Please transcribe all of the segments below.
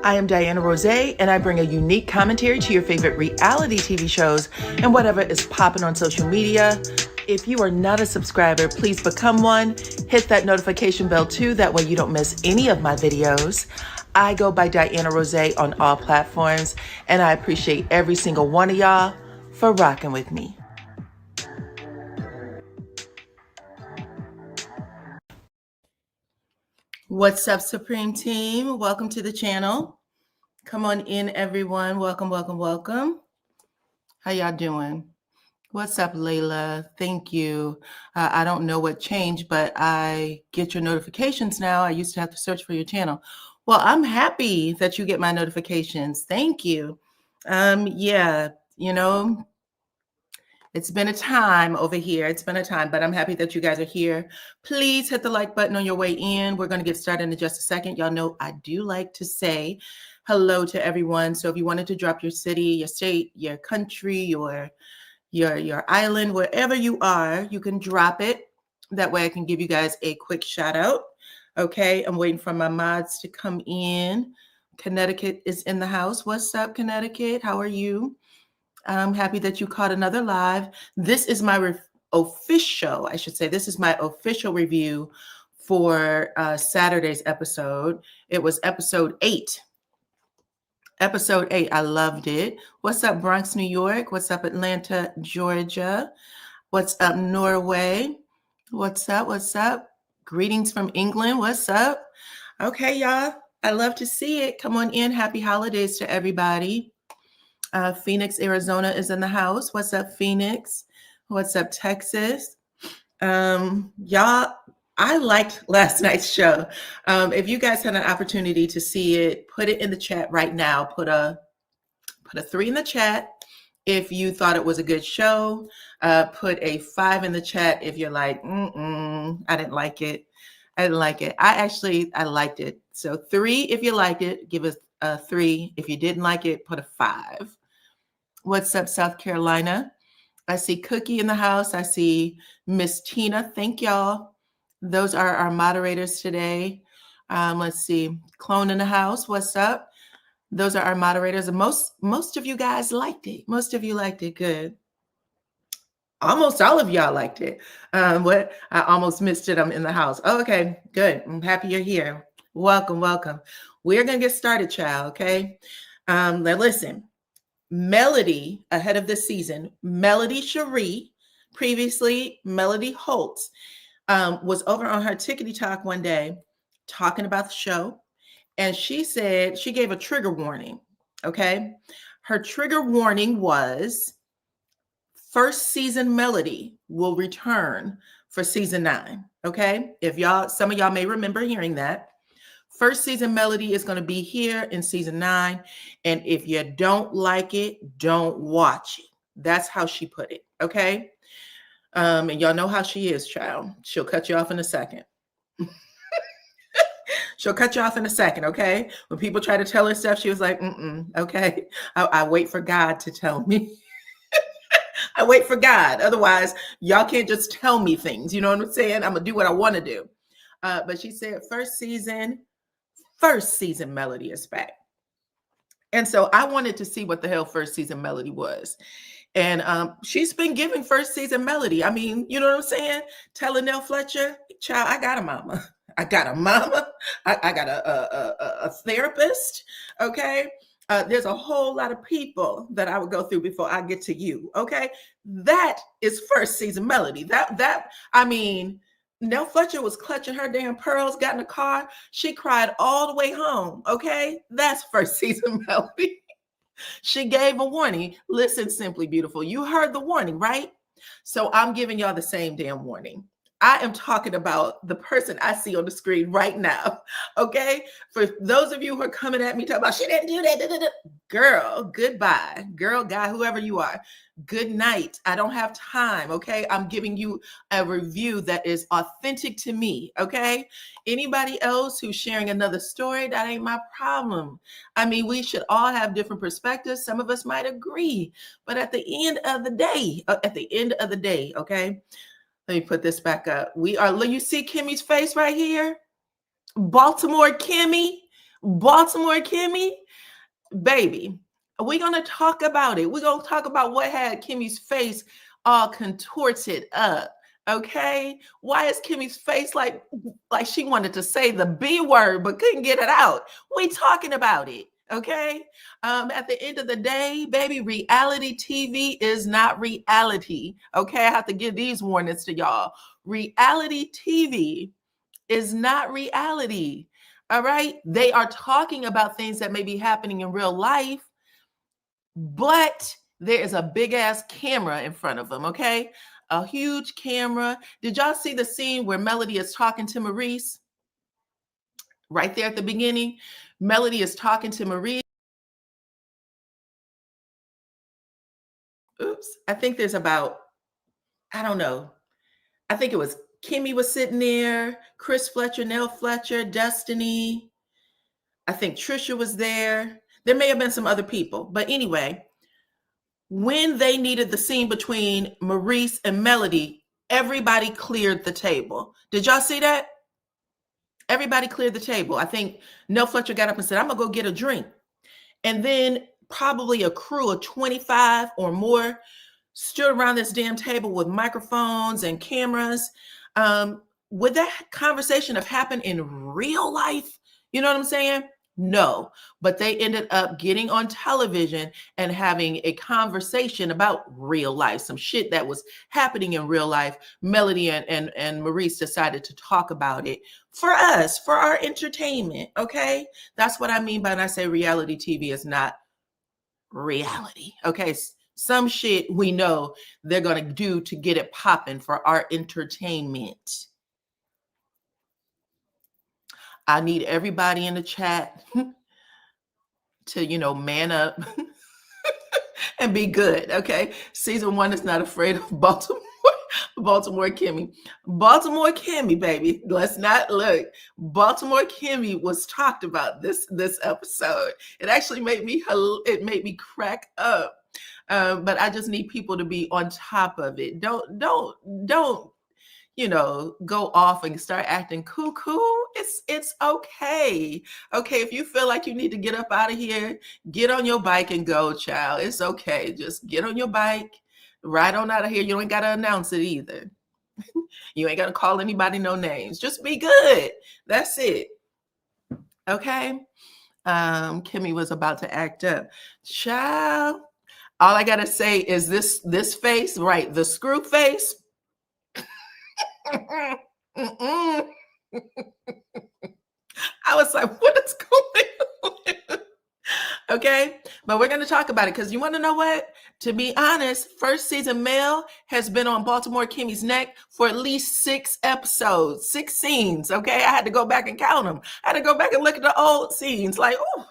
I am DYANAROZAY, and I bring a unique commentary to your favorite reality TV shows and whatever is popping on social media. If you are not a subscriber, please become one. Hit that notification bell too, that way you don't miss any of my videos. I go by DYANAROZAY on all platforms, and I appreciate every single one of y'all for rocking with me. What's up, Supreme Team? Welcome to the channel. Come on in, everyone. Welcome, welcome, welcome. How y'all doing? What's up, Layla? Thank you. I don't know what changed, but I get your notifications now. I used to have to search for your channel. Well, I'm happy that you get my notifications. Thank you. Yeah, you know, it's been a time over here. It's been a time, but I'm happy that you guys are here. Please hit the like button on your way in. We're going to get started in just a second. Y'all know I do like to say hello to everyone. So if you wanted to drop your city, your state, your country, your island, wherever you are, you can drop it. That way I can give you guys a quick shout out. Okay, I'm waiting for my mods to come in. Connecticut is in the house. What's up, Connecticut? How are you? I'm happy that you caught another live. This is my official review for Saturday's episode. It was episode 8. Episode 8, I loved it. What's up, Bronx, New York? What's up, Atlanta, Georgia? What's up, Norway? What's up? What's up? Greetings from England. What's up? Okay, y'all. I love to see it. Come on in. Happy holidays to everybody. Phoenix, Arizona is in the house. What's up, Phoenix? What's up, Texas? Y'all, I liked last night's show. If you guys had an opportunity to see it, put it in the chat right now. Put a 3 in the chat if you thought it was a good show. Put a 5 in the chat if you're like, I didn't like it. I didn't like it. I liked it. So 3 if you liked it, give us a 3. If you didn't like it, put a 5. What's up, South Carolina? I see Cookie in the house. I see Miss Tina. Thank y'all. Those are our moderators today. Let's see. Clone in the house. What's up? Those are our moderators. And most of you guys liked it. Most of you liked it. Good. Almost all of y'all liked it. I almost missed it. I'm in the house. Oh, okay, good. I'm happy you're here. Welcome, welcome. We're going to get started, child, okay? Now listen. Melody, ahead of this season, Melody Cherie, previously Melody Holtz, was over on her Tickety Talk one day talking about the show. And she said, she gave a trigger warning, okay? Her trigger warning was first season Melody will return for season 9, okay? Some of y'all may remember hearing that. First season Melody is going to be here in season 9. And if you don't like it, don't watch it. That's how she put it. Okay. And y'all know how she is, child. She'll cut you off in a second. She'll cut you off in a second. Okay. When people try to tell her stuff, she was like, okay. I wait for God to tell me. I wait for God. Otherwise, y'all can't just tell me things. You know what I'm saying? I'm going to do what I want to do. But she said first season Melody is back. And so I wanted to see what the hell first season Melody was. And she's been giving first season Melody. I mean, you know what I'm saying? Telling Nell Fletcher, child, I got a mama. I got a mama. I got a therapist. Okay. There's a whole lot of people that I would go through before I get to you. Okay. That is first season Melody. I mean, Nell Fletcher was clutching her damn pearls, got in the car. She cried all the way home. Okay. That's first season Melody. She gave a warning. Listen, Simply Beautiful. You heard the warning, right? So I'm giving y'all the same damn warning. I am talking about the person I see on the screen right now. Okay. For those of you who are coming at me talking about she didn't do that. Girl, goodbye. Girl, guy, whoever you are. Good night. I don't have time. Okay. I'm giving you a review that is authentic to me. Okay. Anybody else who's sharing another story, that ain't my problem. I mean, we should all have different perspectives. Some of us might agree, but at the end of the day, okay. Let me put this back up. You see Kimmy's face right here? Baltimore Kimmy. Baltimore Kimmy, baby, we're going to talk about it. We're going to talk about what had Kimmy's face all contorted up. Okay, why is Kimmy's face like she wanted to say the B word but couldn't get it out? We talking about it. Okay, at the end of the day, baby, reality TV is not reality. Okay, I have to give these warnings to y'all. Reality TV is not reality. All right, they are talking about things that may be happening in real life, but there is a big ass camera in front of them. Okay, a huge camera. Did y'all see the scene where Melody is talking to Maurice? Right there at the beginning, Melody is talking to Maurice. Oops, I think there's about, I don't know. I think it was Kimmy was sitting there, Chris Fletcher, Nell Fletcher, Destiny. I think Trisha was there. There may have been some other people, but anyway, when they needed the scene between Maurice and Melody, everybody cleared the table. Did y'all see that? Everybody cleared the table. I think Nell Fletcher got up and said, I'm gonna go get a drink. And then probably a crew of 25 or more stood around this damn table with microphones and cameras. Would that conversation have happened in real life? You know what I'm saying? No, but they ended up getting on television and having a conversation about real life, some shit that was happening in real life. Melody and Maurice decided to talk about it for us, for our entertainment. Okay, that's what I mean by when I say reality TV is not reality. Okay, some shit we know they're gonna do to get it popping for our entertainment. I need everybody in the chat to, man up and be good. Okay, season 1 is not afraid of Baltimore. Baltimore Kimmy. Baltimore Kimmy, baby. Let's not look. Baltimore Kimmy was talked about this episode. It actually made me crack up. But I just need people to be on top of it. Don't go off and start acting cuckoo. It's okay. Okay, if you feel like you need to get up out of here, get on your bike and go, child. It's okay. Just get on your bike, ride on out of here. You ain't got to announce it either. You ain't got to call anybody no names. Just be good. That's it. Okay. Kimmy was about to act up. Child, all I gotta say is this face, right? The screw face. I was like, what is going on? Okay, but we're going to talk about it because you want to know what? To be honest, first season Mel has been on Baltimore Kimmy's neck for at least 6 episodes, 6 scenes. Okay, I had to go back and count them. I had to go back and look at the old scenes. Like, oh,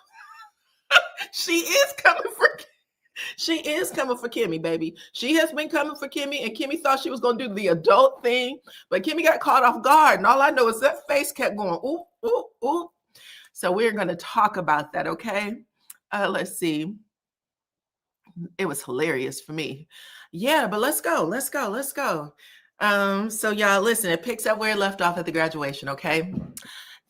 she is coming for Kimmy, baby. She has been coming for Kimmy, and Kimmy thought she was going to do the adult thing, but Kimmy got caught off guard, and all I know is that face kept going, ooh, ooh, ooh. So we're going to talk about that, okay? Let's see. It was hilarious for me. Yeah, but let's go. So y'all, listen, it picks up where it left off at the graduation, okay?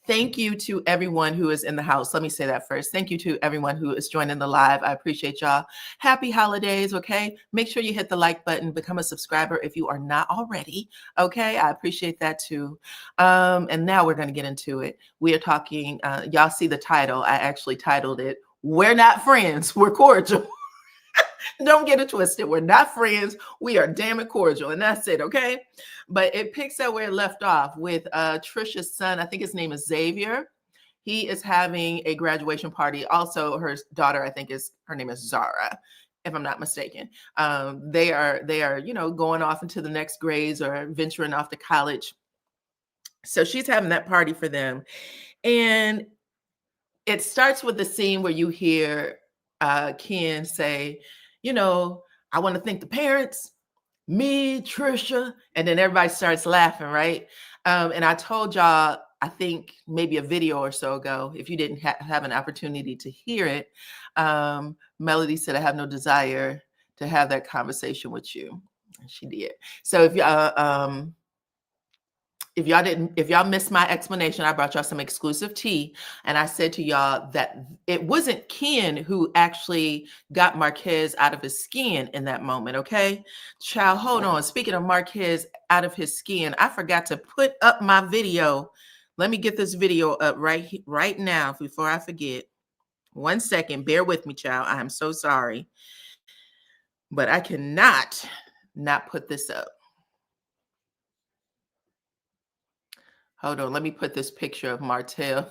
Thank you to everyone who is in the house. Let me say that first. Thank you to everyone who is joining the live. I appreciate y'all. Happy holidays, okay? Make sure you hit the like button. Become a subscriber if you are not already, okay? I appreciate that too. And now we're going to get into it. We are talking, y'all see the title. I actually titled it, We're Not Friends, We're Cordial. Don't get it twisted. We're not friends. We are damn it cordial. And that's it, okay? But it picks up where it left off with Trisha's son. I think his name is Xavier. He is having a graduation party. Also, her daughter, I think her name is Zara, if I'm not mistaken. They are, going off into the next grades or venturing off to college. So she's having that party for them. And it starts with the scene where you hear Ken say, I want to thank the parents, me, Trisha, and then everybody starts laughing, right? And I told y'all, I think maybe a video or so ago, if you didn't have an opportunity to hear it, Melody said, I have no desire to have that conversation with you. And she did. So if y'all missed my explanation, I brought y'all some exclusive tea. And I said to y'all that it wasn't Ken who actually got Marquez out of his skin in that moment. Okay. Child, hold on. Speaking of Marquez out of his skin, I forgot to put up my video. Let me get this video up right now before I forget. 1 second. Bear with me, child. I am so sorry. But I cannot not put this up. Hold on. Let me put this picture of Martell.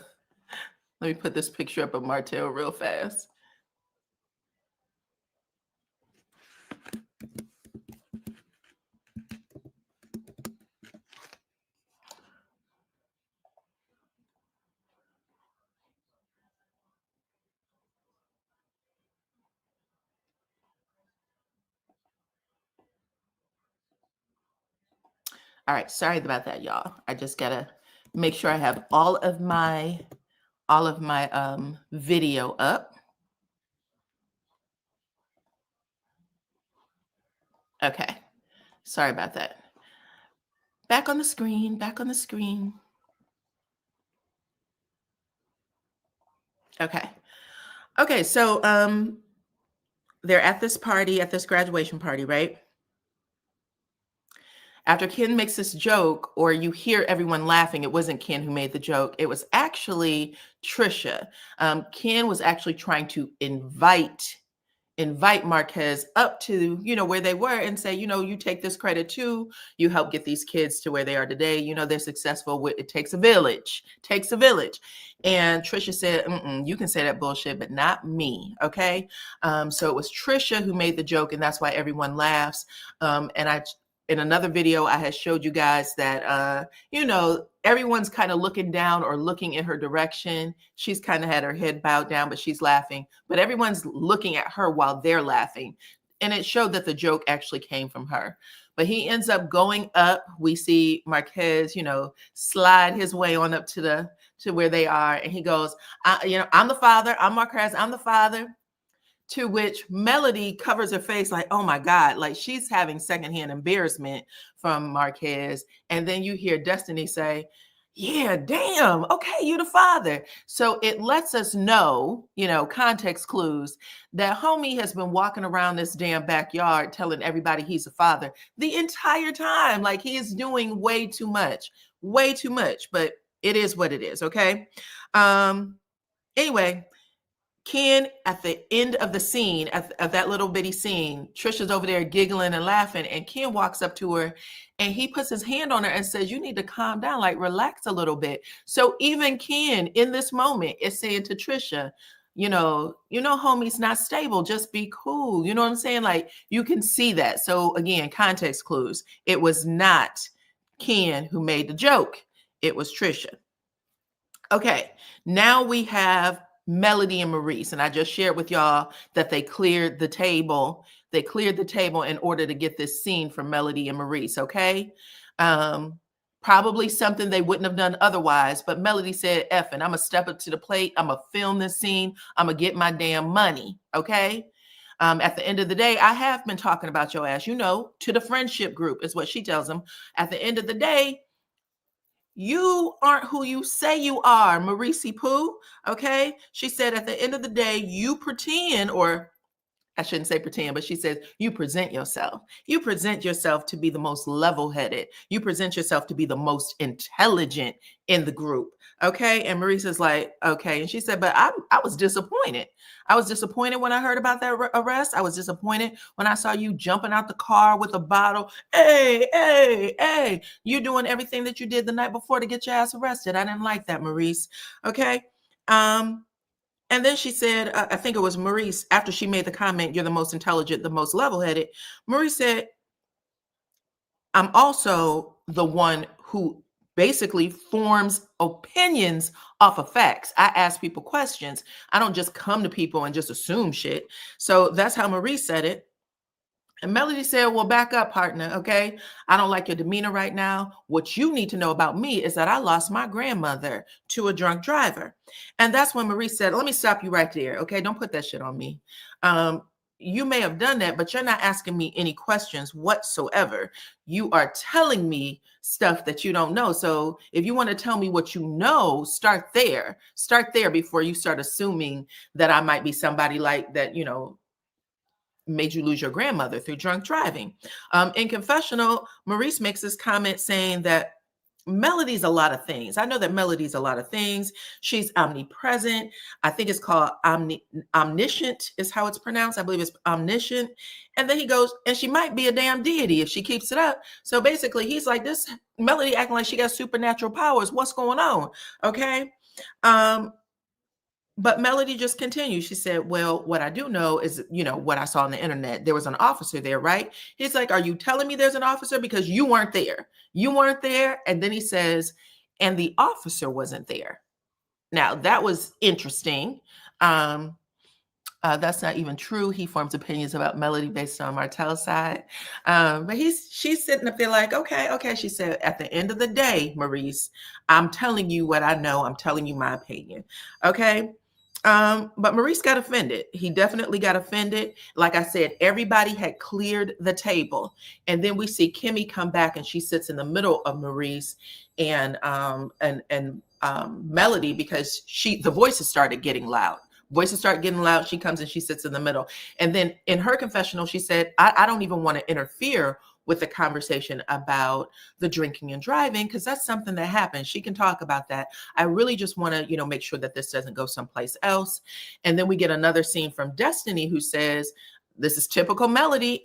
Let me put this picture up of Martell real fast. All right. Sorry about that, y'all. I just got to make sure I have all of my video up. Okay. Sorry about that. Back on the screen, back on the screen. Okay. Okay, so they're at this party, at this graduation party, right? After Ken makes this joke, or you hear everyone laughing, it wasn't Ken who made the joke. It was actually Trisha. Ken was actually trying to invite Marquez up to, where they were and say, you take this credit too. You help get these kids to where they are today. They're successful. It takes a village, And Trisha said, you can say that bullshit, but not me. Okay. So it was Trisha who made the joke, and that's why everyone laughs. In another video, I had showed you guys that, everyone's kind of looking down or looking in her direction. She's kind of had her head bowed down, but she's laughing. But everyone's looking at her while they're laughing. And it showed that the joke actually came from her. But he ends up going up. We see Marquez, slide his way on up to where they are. And he goes, I'm the father. I'm Marquez. I'm the father. To which Melody covers her face like, oh my God, like she's having secondhand embarrassment from Marquez. And then you hear Destiny say, yeah, damn, okay, you the father. So it lets us know, context clues, that homie has been walking around this damn backyard telling everybody he's a father the entire time. Like he is doing way too much, but it is what it is, okay? Anyway, Ken, at the end of the scene, of that little bitty scene, Trisha's over there giggling and laughing, and Ken walks up to her and he puts his hand on her and says, you need to calm down, like relax a little bit. So even Ken in this moment is saying to Trisha, homie's not stable, just be cool. You know what I'm saying? Like you can see that. So again, context clues. It was not Ken who made the joke. It was Trisha. Okay, now we have Melody and Maurice, and I just shared with y'all that they cleared the table. They cleared the table in order to get this scene from Melody and Maurice, okay? Probably something they wouldn't have done otherwise, but Melody said, effing, I'm gonna step up to the plate. I'm gonna film this scene. I'm gonna get my damn money, okay? At the end of the day, I have been talking about your ass, to the friendship group is what she tells them. At the end of the day, you aren't who you say you are, Maurice Poo. Okay. She said at the end of the day, you pretend, or I shouldn't say pretend, but she says you present yourself. You present yourself to be the most level-headed. You present yourself to be the most intelligent in the group. Okay. And Maurice is like, okay. And she said, but I was disappointed. I was disappointed when I heard about that arrest. I was disappointed when I saw you jumping out the car with a bottle. Hey, you're doing everything that you did the night before to get your ass arrested. I didn't like that, Maurice. Okay. And then she said, I think it was Maurice, after she made the comment, you're the most intelligent, the most level-headed. Maurice said, I'm also the one who basically forms opinions off of facts. I ask people questions. I don't just come to people and just assume shit. So that's how Maurice said it. And Melody said, well, back up, partner, okay? I don't like your demeanor right now. What you need to know about me is that I lost my grandmother to a drunk driver. And that's when Maurice said, let me stop you right there, okay? Don't put that shit on me. you may have done that, but you're not asking me any questions whatsoever. You are telling me stuff that you don't know. So if you want to tell me what you know, start there. Start there before you start assuming that I might be somebody like that, made you lose your grandmother through drunk driving. In confessional, Maurice makes this comment saying that Melody's a lot of things. I know that Melody's a lot of things. She's omnipresent. I think it's called omniscient is how it's pronounced. I believe it's omniscient. And then he goes, and she might be a damn deity if she keeps it up. So basically he's like, this Melody acting like she got supernatural powers. What's going on? Okay. But Melody just continues. She said, well, what I do know is, what I saw on the internet. There was an officer there, right? He's like, are you telling me there's an officer? Because you weren't there. You weren't there. And then he says, and the officer wasn't there. Now, that was interesting. That's not even true. He forms opinions about Melody based on Martell's side. But she's sitting up there like, okay. She said, at the end of the day, Maurice, I'm telling you what I know. I'm telling you my opinion. Okay. But Maurice got offended. He definitely got offended. Like I said, everybody had cleared the table. And then we see Kimmy come back and she sits in the middle of Maurice and Melody because the voices started getting loud. Voices start getting loud. She comes and she sits in the middle. And then in her confessional, she said, I don't even want to interfere with the conversation about the drinking and driving, because that's something that happens. She can talk about that. I really just want to, make sure that this doesn't go someplace else. And then we get another scene from Destiny who says, this is typical Melody.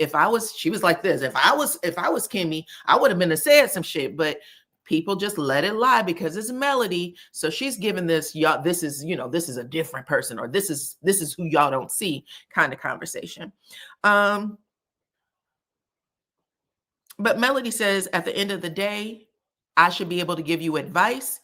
She was like this. If I was Kimmy, I would have been said some shit, but people just let it lie because it's Melody. So she's giving this, y'all, this is a different person, or this is who y'all don't see kind of conversation. But Melody says, at the end of the day, I should be able to give you advice,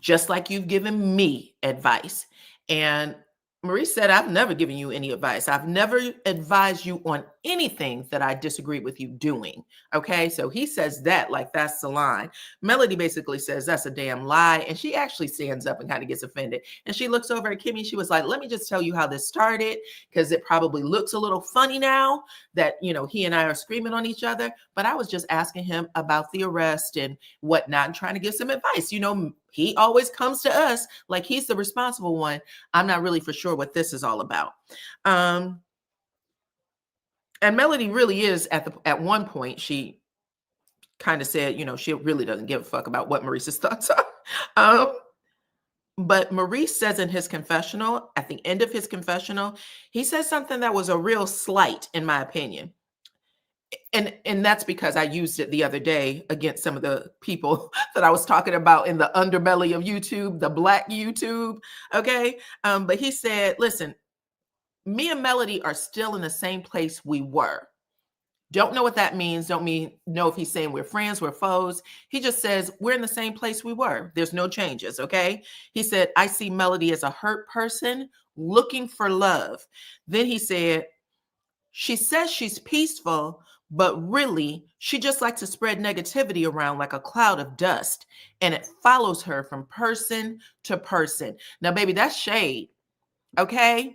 just like you've given me advice. And Maurice said, I've never given you any advice. I've never advised you on anything that I disagree with you doing. Okay. So he says that like that's the line. Melody basically says that's a damn lie. And she actually stands up and kind of gets offended. And she looks over at Kimmy. She was like, let me just tell you how this started, because it probably looks a little funny now that, he and I are screaming on each other. But I was just asking him about the arrest and whatnot and trying to give some advice. He always comes to us like he's the responsible one. I'm not really for sure what this is all about. And Melody really is at one point, she kind of said, she really doesn't give a fuck about what Maurice's thoughts are. But Maurice says in his confessional, at the end of his confessional, he says something that was a real slight, in my opinion. And that's because I used it the other day against some of the people that I was talking about in the underbelly of YouTube, the Black YouTube. Okay. But he said, listen, me and Melody are still in the same place we were. Don't know what that means. Don't know if he's saying we're friends, we're foes. He just says we're in the same place we were. There's no changes. Okay. He said, I see Melody as a hurt person looking for love. Then he said, she says she's peaceful, but really, she just likes to spread negativity around like a cloud of dust, and it follows her from person to person. Now, baby, that's shade, okay?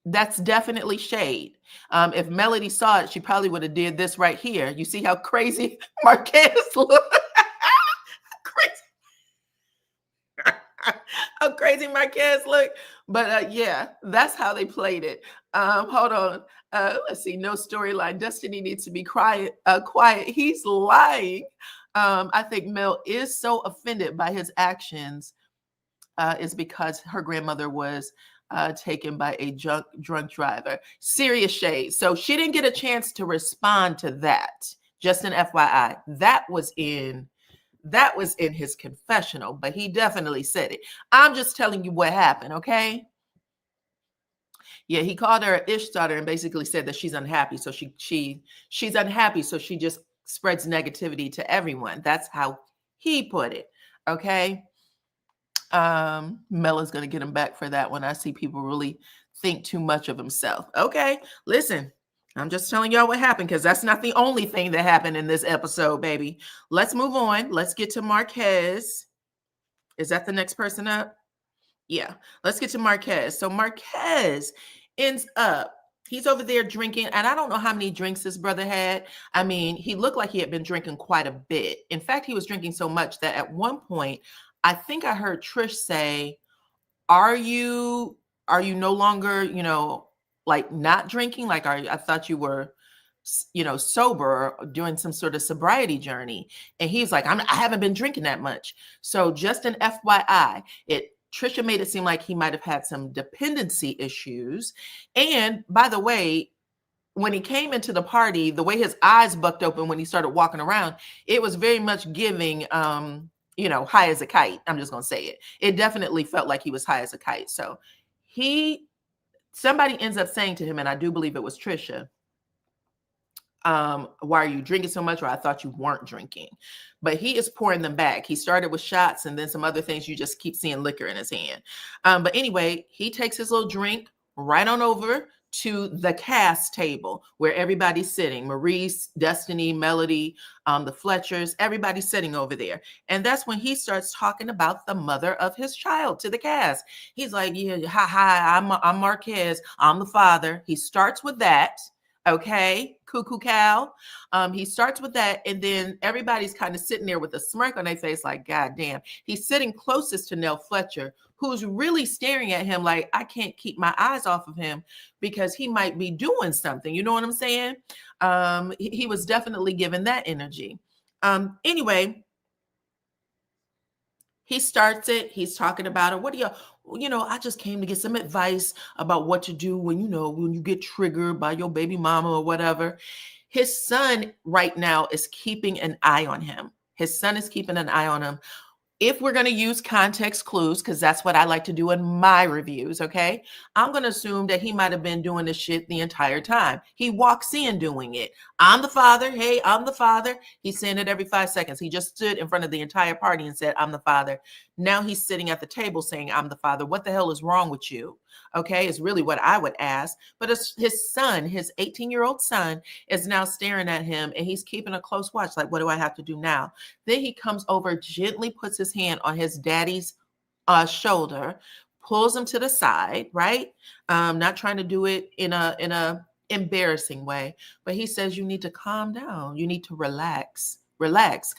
That's definitely shade. If Melody saw it, she probably would have did this right here. You see how crazy Marquez looks? How crazy Marquez look. But yeah, that's how they played it. Hold on. Let's see. No storyline. Destiny needs to be quiet. He's lying. I think Mel is so offended by his actions is because her grandmother was taken by a drunk driver. Serious shade. So she didn't get a chance to respond to that. Just an FYI. That was in his confessional, but he definitely said it. I'm just telling you what happened, okay? Yeah, he called her an ish daughter and basically said that she's unhappy. So she's unhappy. So she just spreads negativity to everyone. That's how he put it. Okay. Mella's gonna get him back for that one. I see people really think too much of himself. Okay, listen, I'm just telling y'all what happened because that's not the only thing that happened in this episode, baby. Let's move on. Let's get to Marquez. Is that the next person up? Yeah, let's get to Marquez. So Marquez ends up he's over there drinking, and I don't know how many drinks this brother had. I mean, he looked like he had been drinking quite a bit. In fact, he was drinking so much that at one point, I think I heard Trish say, "Are you no longer, like not drinking? Like, I thought you were, sober or doing some sort of sobriety journey." And he's like, I haven't been drinking that much. So just an FYI, Trisha made it seem like he might have had some dependency issues. And by the way, when he came into the party, the way his eyes bucked open when he started walking around, it was very much giving, high as a kite. I'm just going to say it. It definitely felt like he was high as a kite. So somebody ends up saying to him, and I do believe it was Trisha, why are you drinking so much? Or I thought you weren't drinking. But he is pouring them back. He started with shots and then some other things. You just keep seeing liquor in his hand. But anyway, he takes his little drink right on over to the cast table where everybody's sitting. Maurice, Destiny, Melody, the Fletchers, everybody's sitting over there. And that's when he starts talking about the mother of his child to the cast. He's like, yeah, hi, I'm Marquez. I'm the father. He starts with that. Okay, cuckoo cow. He starts with that, and then everybody's kind of sitting there with a smirk on their face, like, God damn. He's sitting closest to Nell Fletcher, who's really staring at him like, I can't keep my eyes off of him because he might be doing something. You know what I'm saying? He was definitely given that energy. Anyway, he starts it. He's talking about it. What do I just came to get some advice about what to do when you get triggered by your baby mama or whatever. His son right now is keeping an eye on him. If we're going to use context clues, because that's what I like to do in my reviews, okay? I'm going to assume that he might have been doing this shit the entire time. He walks in doing it. I'm the father. Hey, I'm the father. He's saying it every 5 seconds. He just stood in front of the entire party and said, I'm the father. Now he's sitting at the table saying, I'm the father. What the hell is wrong with you? Okay, is really what I would ask. But his son, his 18-year-old son, is now staring at him, and he's keeping a close watch. Like, what do I have to do now? Then he comes over, gently puts his hand on his daddy's shoulder, pulls him to the side, right? Not trying to do it in a embarrassing way, but he says, you need to calm down. You need to relax,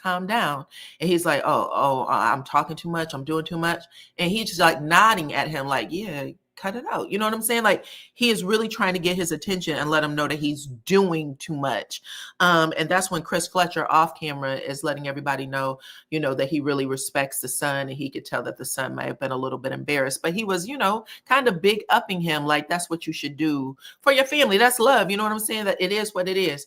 calm down. And he's like, oh, I'm talking too much. I'm doing too much. And he's just like nodding at him like, yeah, cut it out. You know what I'm saying? Like, he is really trying to get his attention and let him know that he's doing too much. And that's when Chris Fletcher off camera is letting everybody know, that he really respects the son. And he could tell that the son might have been a little bit embarrassed, but he was, kind of big upping him. Like, that's what you should do for your family. That's love. You know what I'm saying? That it is what it is.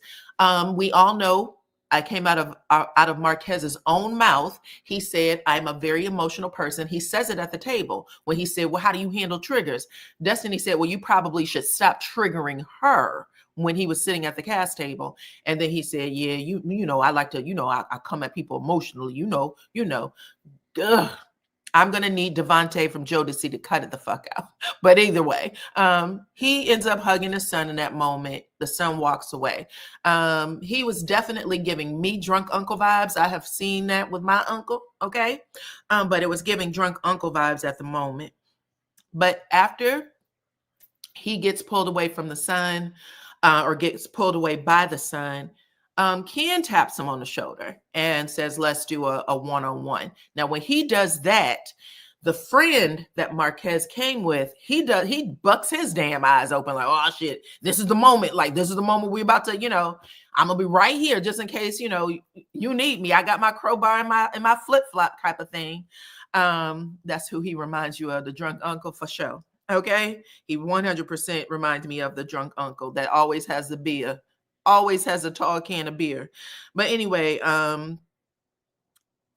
We all know, I came out of Marquez's own mouth. He said, I'm a very emotional person. He says it at the table when he said, well, how do you handle triggers? Destiny said, well, you probably should stop triggering her, when he was sitting at the cast table. And then he said, yeah, I like to, I come at people emotionally, Ugh. I'm going to need Devontae from Jodeci to cut it the fuck out. But either way, he ends up hugging his son in that moment. The son walks away. He was definitely giving me drunk uncle vibes. I have seen that with my uncle, okay? But it was giving drunk uncle vibes at the moment. But after he gets pulled away from the son, or gets pulled away by the son, Ken taps him on the shoulder and says, let's do a one-on-one. Now, when he does that, the friend that Marquez came with, he bucks his damn eyes open like, oh shit, this is the moment. Like, this is the moment we're about to, I'm gonna be right here just in case, you need me. I got my crowbar in my flip-flop type of thing. That's who he reminds you of, the drunk uncle for sure. Okay. He 100% reminds me of the drunk uncle that always has the beer. Always has a tall can of beer. But anyway,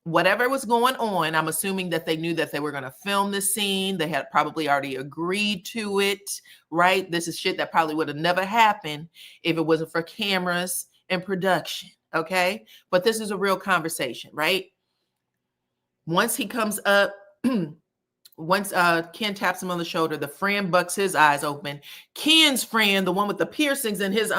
whatever was going on, I'm assuming that they knew that they were going to film this scene. They had probably already agreed to it, right? This is shit that probably would have never happened if it wasn't for cameras and production, okay? But this is a real conversation, right? Once he comes up, once Ken taps him on the shoulder, the friend bucks his eyes open. Ken's friend, the one with the piercings in his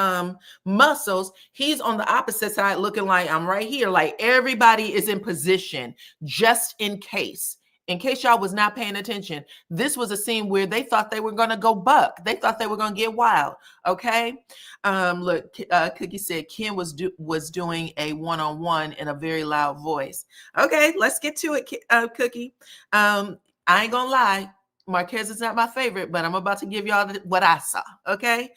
muscles, he's on the opposite side looking like, I'm right here. Like, everybody is in position just in case. In case y'all was not paying attention, this was a scene where they thought they were going to go buck. They thought they were going to get wild. Okay. Look, Cookie said Ken was doing a one-on-one in a very loud voice. Okay, let's get to it, Cookie. I ain't gonna lie, Marquez is not my favorite, but I'm about to give y'all what I saw. Okay.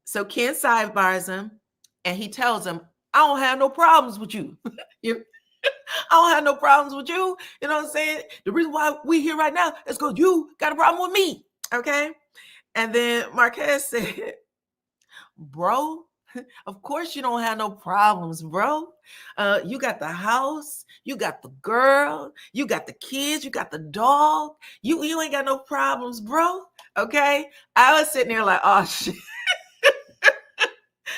So Ken sidebars him, and he tells him, "I don't have no problems with you. I don't have no problems with you. You know what I'm saying? The reason why we here right now is because you got a problem with me." Okay. And then Marquez said, "Bro, of course you don't have no problems, bro. You got the house, you got the girl, you got the kids, you got the dog. You ain't got no problems, bro." Okay. I was sitting there like, oh shit.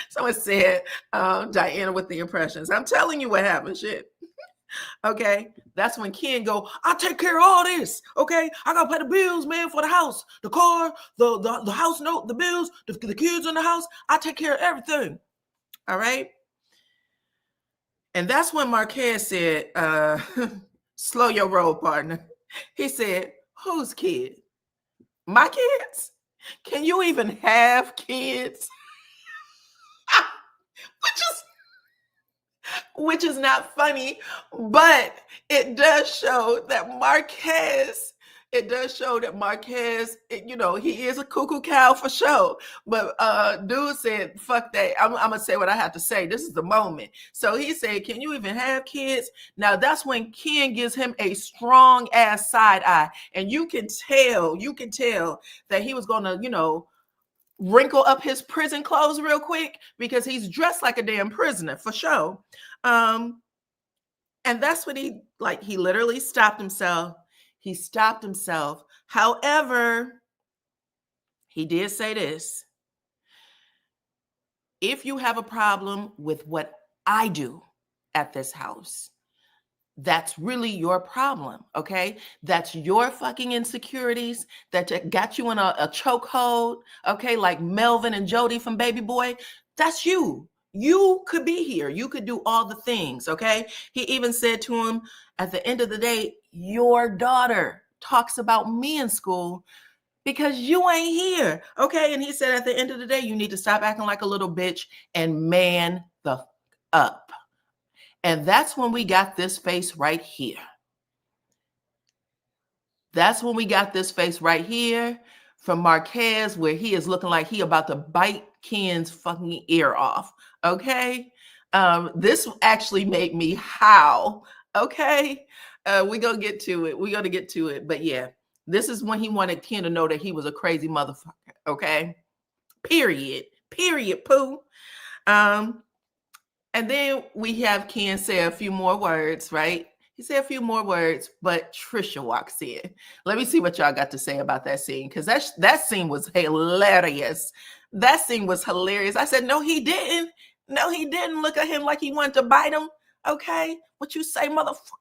Someone said, Dyana with the impressions. I'm telling you what happened, shit. Okay, that's when Ken go, "I'll take care of all this. Okay, I gotta pay the bills, man, for the house, the car, the house note, the bills, the kids in the house. I take care of everything." All right. And that's when Marquez said, "Slow your roll, partner." He said, "Whose kid? My kids? Can you even have kids?" which is not funny, but it does show that Marquez, he is a cuckoo cow for sure. But dude said, "Fuck that. I'm gonna say what I have to say. This is the moment." So he said, "Can you even have kids?" Now that's when Ken gives him a strong ass side eye. And you can tell that he was gonna, wrinkle up his prison clothes real quick because he's dressed like a damn prisoner for sure. And that's what he literally stopped himself. He stopped himself. However, he did say this: "If you have a problem with what I do at this house, that's really your problem, okay? That's your fucking insecurities that got you in a chokehold, okay? Like Melvin and Jody from Baby Boy. That's you. You could be here. You could do all the things, okay?" He even said to him, "At the end of the day, your daughter talks about me in school because you ain't here, okay?" And he said, "At the end of the day, you need to stop acting like a little bitch and man the up." And that's when we got this face right here. That's when we got this face right here from Marquez, where he is looking like he about to bite Ken's fucking ear off. Okay. This actually made me howl. Okay. We're going to get to it. But yeah, this is when he wanted Ken to know that he was a crazy motherfucker. Okay. Period, poo. And then we have Ken say a few more words, right? He said a few more words, but Trisha walks in. Let me see what y'all got to say about that scene, because that scene was hilarious. That scene was hilarious. I said, "No, he didn't. No, he didn't." Look at him like he wanted to bite him. Okay, what you say, motherfucker?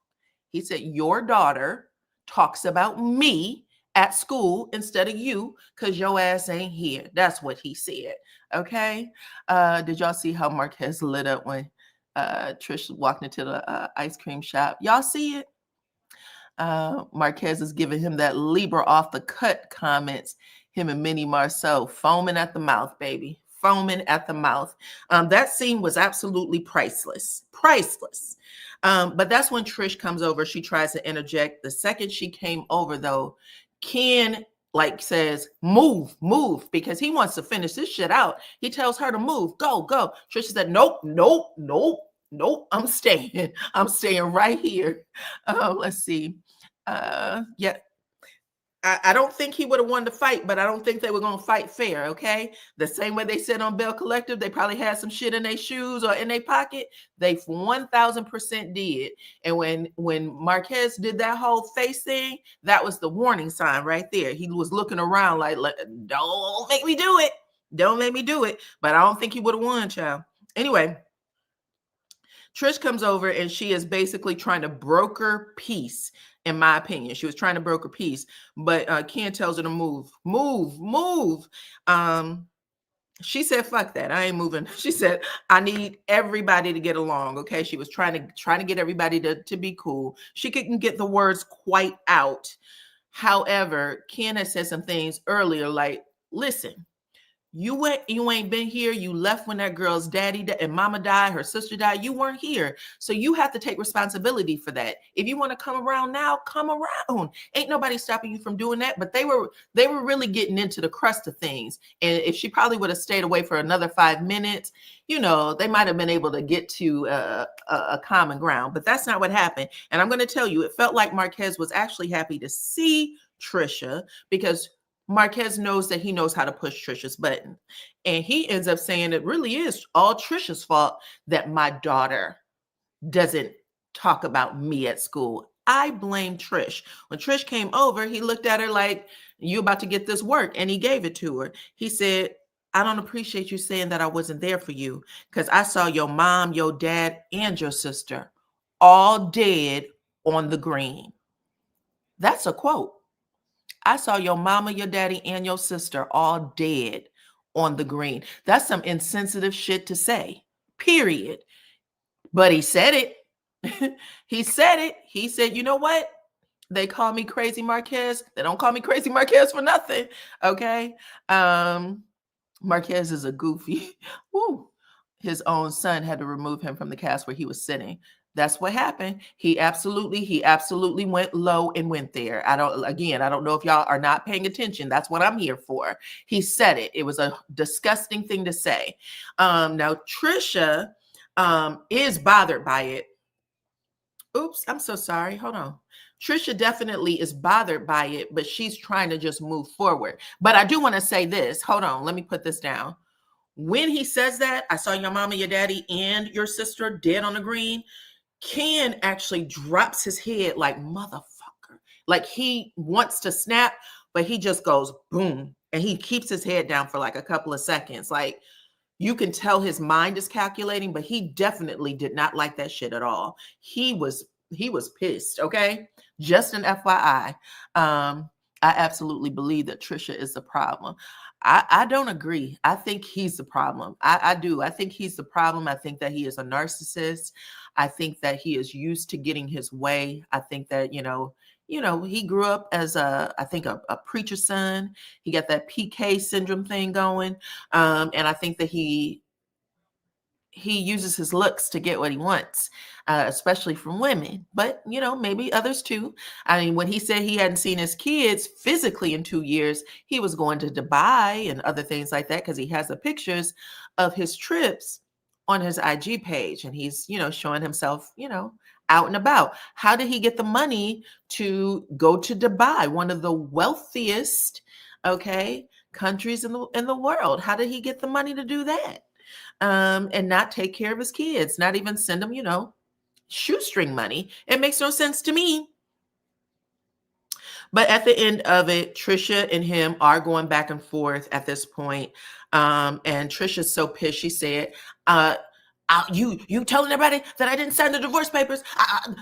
He said, "Your daughter talks about me at school instead of you because your ass ain't here." That's what he said. Okay. Did y'all see how Marquez lit up when Trish walked into the ice cream shop? Y'all see it? Marquez is giving him that Libra off the cut comments. Him and Minnie Marceau foaming at the mouth, baby. Foaming at the mouth. That scene was absolutely priceless. Priceless. But that's when Trish comes over. She tries to interject. The second she came over, though, Ken says, "Move, because he wants to finish this shit out." He tells her to move. Go. Trisha said, "Nope. I'm staying right here." Let's see. Yeah. I don't think he would have won the fight, but I don't think they were going to fight fair, okay? The same way they said on Bell Collective, they probably had some shit in their shoes or in their pocket. They 1000% did. And when Marquez did that whole face thing, that was the warning sign right there. He was looking around like, "Don't make me do it. Don't make me do it." But I don't think he would have won, child. Anyway, Trish comes over and she is basically trying to broker peace. In my opinion, she was trying to broker peace, but Ken tells her to move. She said, fuck that. I ain't moving. She said, I need everybody to get along. Okay. She was trying to get everybody to be cool. She couldn't get the words quite out. However, Ken had said some things earlier, like, listen, you ain't been here. You left when that girl's daddy and mama died, her sister died. You weren't here. So you have to take responsibility for that. If you want to come around now, come around. Ain't nobody stopping you from doing that. But they were really getting into the crust of things. And if she probably would have stayed away for another 5 minutes, you know, they might have been able to get to a common ground. But that's not what happened. And I'm going to tell you, it felt like Marquez was actually happy to see Trisha, because Marquez knows that he knows how to push Trisha's button. And he ends up saying it really is all Trisha's fault that my daughter doesn't talk about me at school. I blame Trish. When Trish came over, he looked at her like, you about to get this work, and he gave it to her. He said, I don't appreciate you saying that I wasn't there for you, because I saw your mom, your dad, and your sister all dead on the green. That's a quote. I saw your mama, your daddy, and your sister all dead on the green. That's some insensitive shit to say, period. But he said it. He said it. He said, you know what? They call me Crazy Marquez. They don't call me Crazy Marquez for nothing. Okay. Marquez is a goofy. Woo. His own son had to remove him from the cast where he was sitting. That's what happened. He absolutely went low and went there. I don't know if y'all are not paying attention. That's what I'm here for. He said it. It was a disgusting thing to say. Now Trisha is bothered by it. Oops, I'm so sorry. Hold on. Trisha definitely is bothered by it, but she's trying to just move forward. But I do want to say this. Hold on. Let me put this down. When he says that, I saw your mama, your daddy, and your sister dead on the green, Ken actually drops his head like, motherfucker. Like he wants to snap, but he just goes boom. And he keeps his head down for like a couple of seconds. Like you can tell his mind is calculating, but he definitely did not like that shit at all. He was pissed. Okay. Just an FYI. I absolutely believe that Trisha is the problem. I don't agree. I think he's the problem. I do. I think he's the problem. I think that he is a narcissist. I think that he is used to getting his way. I think that, he grew up as I think a preacher's son. He got that PK syndrome thing going. And I think that he uses his looks to get what he wants, especially from women, but maybe others too. I mean, when he said he hadn't seen his kids physically in 2 years, he was going to Dubai and other things like that, because he has the pictures of his trips on his IG page, and he's, showing himself, out and about. How did he get the money to go to Dubai, one of the wealthiest, countries in the world? How did he get the money to do that? And not take care of his kids, not even send them, shoestring money. It makes no sense to me. But at the end of it, Trisha and him are going back and forth at this point. And Trisha's so pissed. She said, you telling everybody that I didn't sign the divorce papers?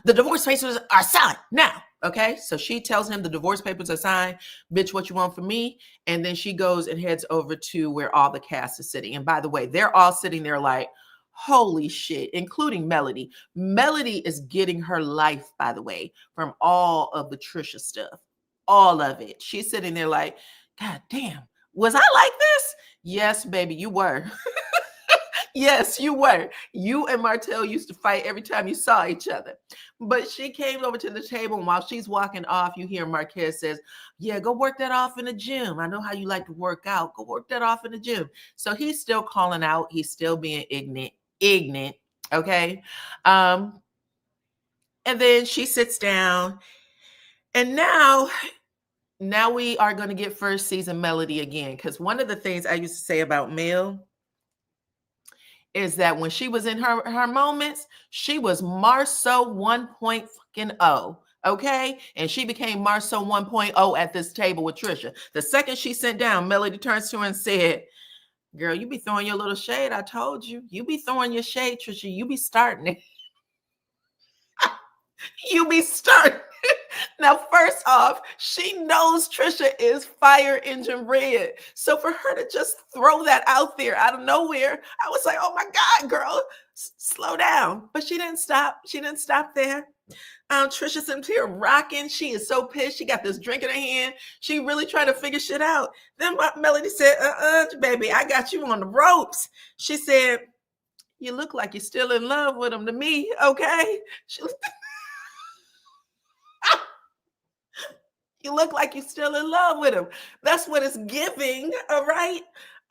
The divorce papers are signed now. Okay, so she tells him the divorce papers are signed. Bitch, what you want from me? And then she goes and heads over to where all the cast is sitting. And by the way, they're all sitting there like, holy shit, including Melody. Melody is getting her life, by the way, from all of the Trisha stuff. All of it. She's sitting there like, God damn, was I like this? Yes, baby, you were. Yes, you were. You and Martell used to fight every time you saw each other. But she came over to the table, and while she's walking off, you hear Marquez says, yeah, go work that off in the gym. I know how you like to work out. Go work that off in the gym. So he's still calling out. He's still being ignorant. Okay. And then she sits down, and now we are going to get first season Melody again. Because one of the things I used to say about Mel is that when she was in her moments, she was Marceau 1.0, okay? And she became Marceau 1.0 at this table with Trisha. The second she sat down, Melody turns to her and said, girl, you be throwing your little shade. I told you. You be throwing your shade, Trisha. You be starting it. You be starting Now, first off, she knows Trisha is fire engine red. So for her to just throw that out there out of nowhere, I was like, oh my God, girl, slow down. But she didn't stop. She didn't stop there. Trisha's in here rocking. She is so pissed. She got this drink in her hand. She really trying to figure shit out. Then Melody said, baby, I got you on the ropes. She said, you look like you're still in love with him to me, okay? You look like you're still in love with him. That's what it's giving, all right?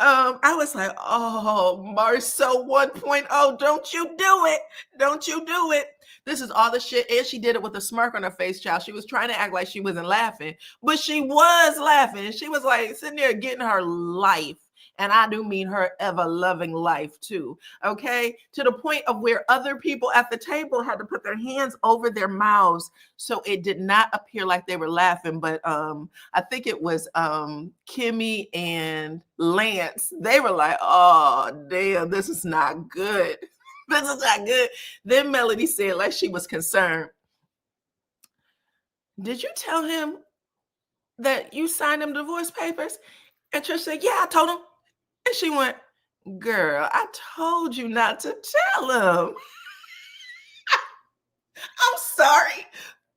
I was like, oh, Marceau 1.0, don't you do it. Don't you do it. This is all the shit. And she did it with a smirk on her face, child. She was trying to act like she wasn't laughing, but she was laughing. She was like sitting there getting her life. And I do mean her ever-loving life too, okay? To the point of where other people at the table had to put their hands over their mouths so it did not appear like they were laughing. But I think it was Kimmy and Lance. They were like, oh, damn, this is not good. This is not good. Then Melody said, like she was concerned, did you tell him that you signed them divorce papers? And Trish said, yeah, I told him. And she went, girl, I told you not to tell him. I'm sorry.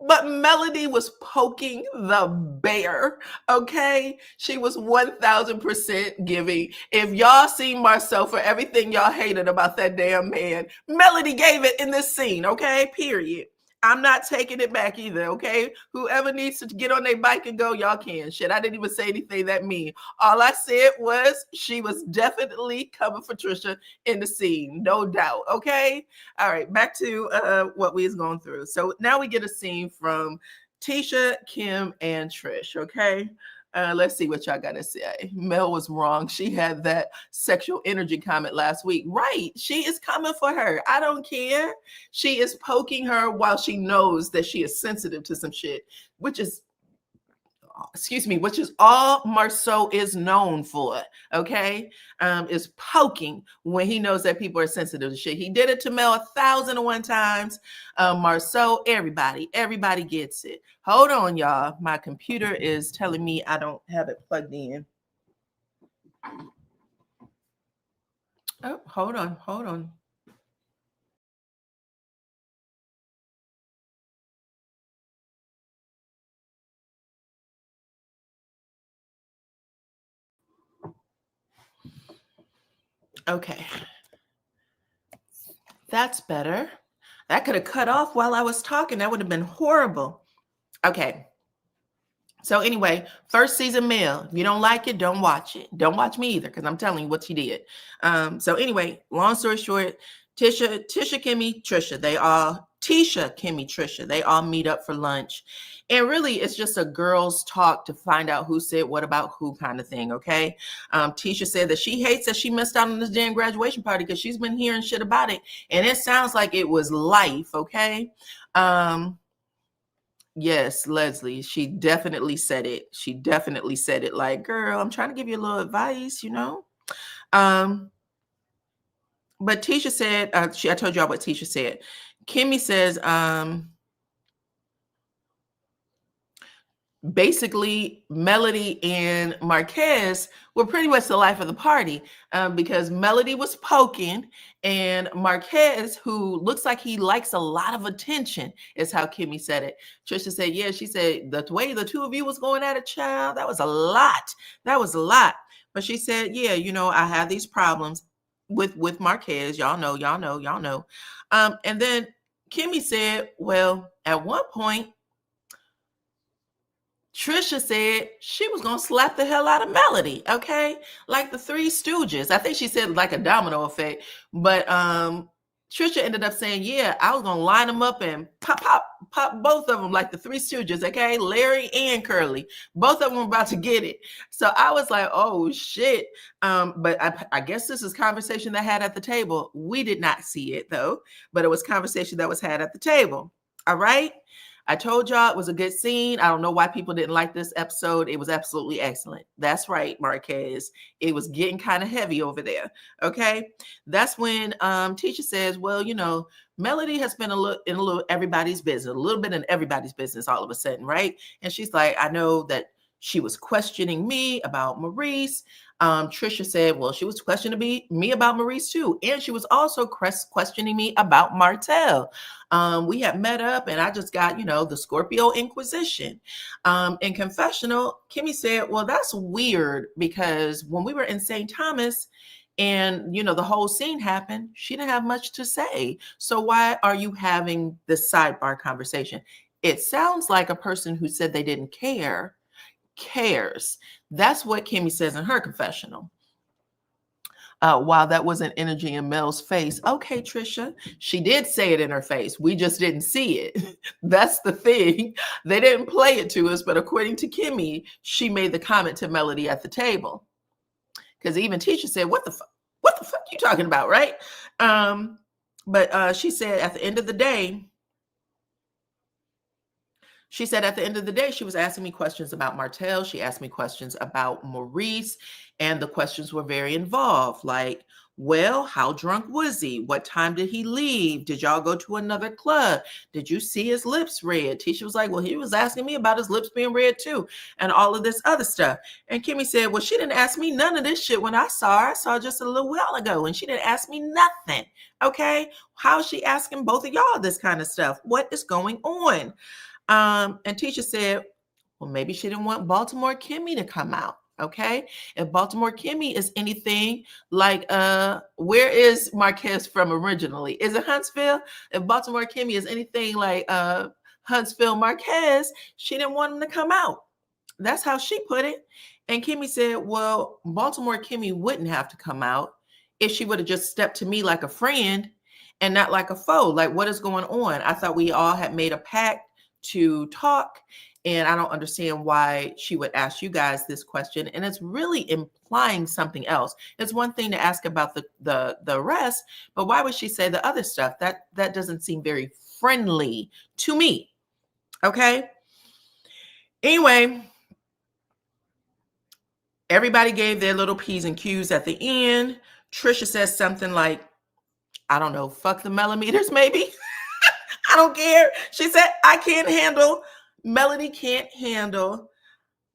But Melody was poking the bear, okay? She was 1,000% giving. If y'all seen Marceau for everything y'all hated about that damn man, Melody gave it in this scene, okay? Period. I'm not taking it back either, okay? Whoever needs to get on their bike and go, y'all can. Shit, I didn't even say anything that mean. All I said was she was definitely coming for Trisha in the scene, no doubt, okay? All right, back to what we was going through. So now we get a scene from Tisha, Kim, and Trish, okay? Let's see what y'all got to say. Mel was wrong. She had that sexual energy comment last week. Right. She is coming for her. I don't care. She is poking her while she knows that she is sensitive to some shit, which is all Marceau is known for, okay? Is poking when he knows that people are sensitive to shit. He did it to Mel 1,001 times. Marceau, everybody gets it. Hold on, y'all. My computer is telling me I don't have it plugged in. Oh, hold on. Okay. That's better. That could have cut off while I was talking. That would have been horrible. Okay. So anyway, first season Mel. If you don't like it, don't watch it. Don't watch me either, because I'm telling you what she did. So anyway, long story short, Tisha, Kimmy, Trisha, Tisha, Kimmy, Trisha, they all meet up for lunch. And really, it's just a girls' talk to find out who said what about who kind of thing, okay? Tisha said that she hates that she missed out on this damn graduation party because she's been hearing shit about it. And it sounds like it was life, okay? Yes, Leslie, she definitely said it. She definitely said it like, girl, I'm trying to give you a little advice, you know? But Tisha said, I told y'all what Tisha said. Kimmy says, basically Melody and Marquez were pretty much the life of the party, because Melody was poking and Marquez, who looks like he likes a lot of attention, is how Kimmy said it. Trisha said, yeah, she said the way the two of you was going at it, child, that was a lot. That was a lot. But she said, yeah, you know, I have these problems with Marquez. Y'all know. And then Kimmy said, well, at one point, Trisha said she was going to slap the hell out of Melody, okay? Like the Three Stooges. I think she said like a domino effect. But Trisha ended up saying, yeah, I was going to line them up and pop both of them like the Three Stooges, okay? Larry and Curly. Both of them were about to get it. So I was like, oh, shit. But I guess this is conversation that had at the table. We did not see it, though. But it was conversation that was had at the table. All right? I told y'all it was a good scene. I don't know why people didn't like this episode. It was absolutely excellent. That's right, Marquez. It was getting kind of heavy over there. Okay. That's when teacher says, well, Melody has been a little everybody's business, a little bit in everybody's business all of a sudden, right? And she's like, I know that she was questioning me about Maurice. Trisha said, well, she was questioning me about Maurice too. And she was also questioning me about Martell. We had met up and I just got, the Scorpio Inquisition. In confessional, Kimmy said, well, that's weird because when we were in St. Thomas and, the whole scene happened, she didn't have much to say. So why are you having this sidebar conversation? It sounds like a person who said they didn't care cares. That's what Kimmy says in her confessional. While that wasn't energy in Mel's face. Okay, Trisha, she did say it in her face. We just didn't see it. That's the thing. They didn't play it to us, but according to Kimmy, she made the comment to Melody at the table. Because even teacher said, what the fuck you talking about, right? But she said at the end of the day, she was asking me questions about Martell. She asked me questions about Maurice, and the questions were very involved. Like, well, how drunk was he? What time did he leave? Did y'all go to another club? Did you see his lips red? Tisha was like, well, he was asking me about his lips being red too, and all of this other stuff. And Kimmy said, well, she didn't ask me none of this shit when I saw her. I saw her just a little while ago, and she didn't ask me nothing. Okay, how is she asking both of y'all this kind of stuff? What is going on? And teacher said, well, maybe she didn't want Baltimore Kimmy to come out. Okay. If Baltimore Kimmy is anything like, where is Marquez from originally? Is it Huntsville? If Baltimore Kimmy is anything like Huntsville Marquez, she didn't want him to come out. That's how she put it. And Kimmy said, well, Baltimore Kimmy wouldn't have to come out if she would have just stepped to me like a friend and not like a foe. Like, what is going on? I thought we all had made a pact to talk, and I don't understand why she would ask you guys this question. And it's really implying something else. It's one thing to ask about the rest, but why would she say the other stuff? That doesn't seem very friendly to me. Okay. Anyway, everybody gave their little P's and Q's at the end. Trisha says something like, I don't know, fuck the millimeters, maybe. I don't care. She said, Melody can't handle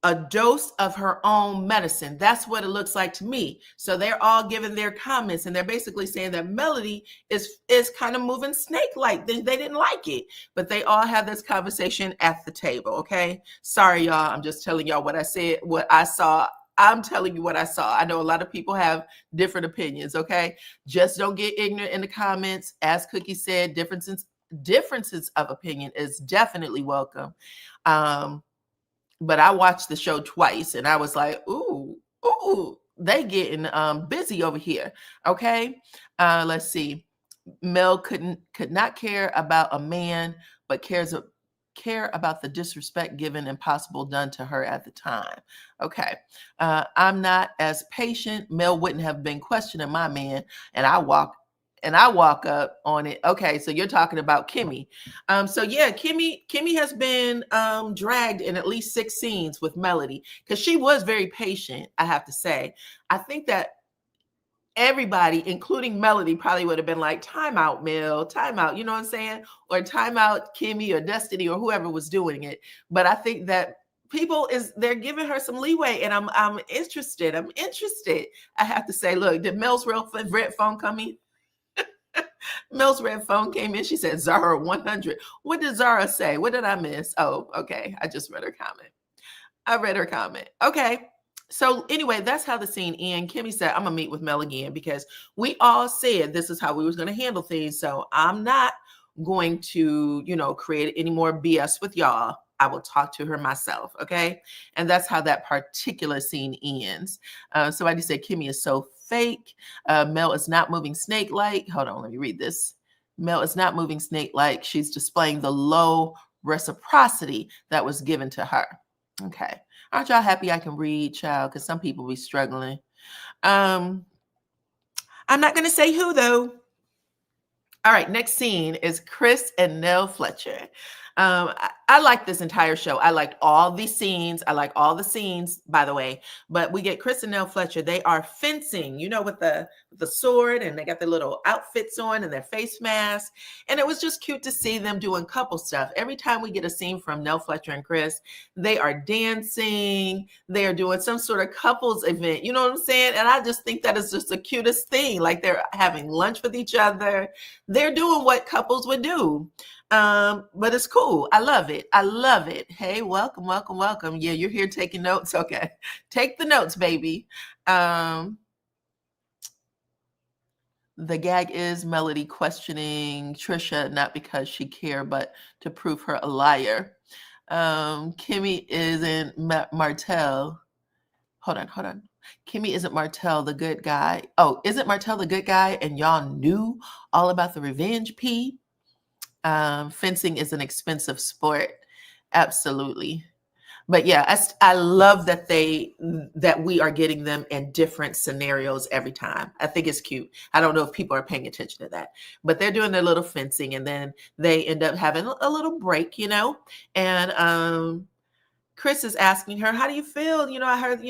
a dose of her own medicine. That's what it looks like to me. So they're all giving their comments, and they're basically saying that Melody is kind of moving snake-like. They didn't like it, but they all have this conversation at the table. Okay. Sorry, y'all. I'm just telling y'all what I said, what I saw. I'm telling you what I saw. I know a lot of people have different opinions. Okay. Just don't get ignorant in the comments. As Cookie said, differences of opinion is definitely welcome. But I watched the show twice and I was like, ooh, they getting busy over here. Okay. Let's see. Mel could not care about a man, but care about the disrespect given and possible done to her at the time. Okay. I'm not as patient. Mel wouldn't have been questioning my man, and I walk up on it. Okay, so you're talking about Kimmy. So yeah, Kimmy has been dragged in at least 6 scenes with Melody because she was very patient, I have to say. I think that everybody, including Melody, probably would have been like, time out, Mel, time out, you know what I'm saying? Or time out Kimmy or Destiny or whoever was doing it. But I think that they're giving her some leeway, and I'm interested. I have to say, look, did Mel's red phone come in? Mel's red phone came in. She said, Zara 100. What did Zara say? What did I miss? Oh, okay. I just read her comment. Okay. So anyway, that's how the scene ends. Kimmy said, I'm going to meet with Mel again because we all said this is how we was going to handle things. So I'm not going to, create any more BS with y'all. I will talk to her myself. Okay. And that's how that particular scene ends. Somebody said Kimmy is so fake. Mel is not moving snake-like. Hold on, let me read this. Mel is not moving snake-like. She's displaying the low reciprocity that was given to her. Okay. Aren't y'all happy I can read, child? Because some people be struggling. I'm not going to say who, though. All right, next scene is Chris and Nell Fletcher. I like this entire show. I liked all these scenes. I like all the scenes, by the way. But we get Chris and Nell Fletcher. They are fencing, with the sword, and they got their little outfits on and their face masks. And it was just cute to see them doing couple stuff. Every time we get a scene from Nell Fletcher and Chris, they are dancing. They are doing some sort of couples event. You know what I'm saying? And I just think that is just the cutest thing. Like they're having lunch with each other. They're doing what couples would do. But it's cool. I love it. I love it. Hey, welcome, welcome, welcome. Yeah, you're here taking notes. Okay. Take the notes, baby. The gag is Melody questioning Trisha, not because she cared, but to prove her a liar. Kimmy isn't Martell. Hold on. Kimmy isn't Martell the good guy. Oh, isn't Martell the good guy? And y'all knew all about the revenge P? Fencing is an expensive sport. Absolutely. But yeah, I love that we are getting them in different scenarios every time. I think it's cute. I don't know if people are paying attention to that, but they're doing their little fencing, and then they end up having a little break, and Chris is asking her, how do you feel? I heard,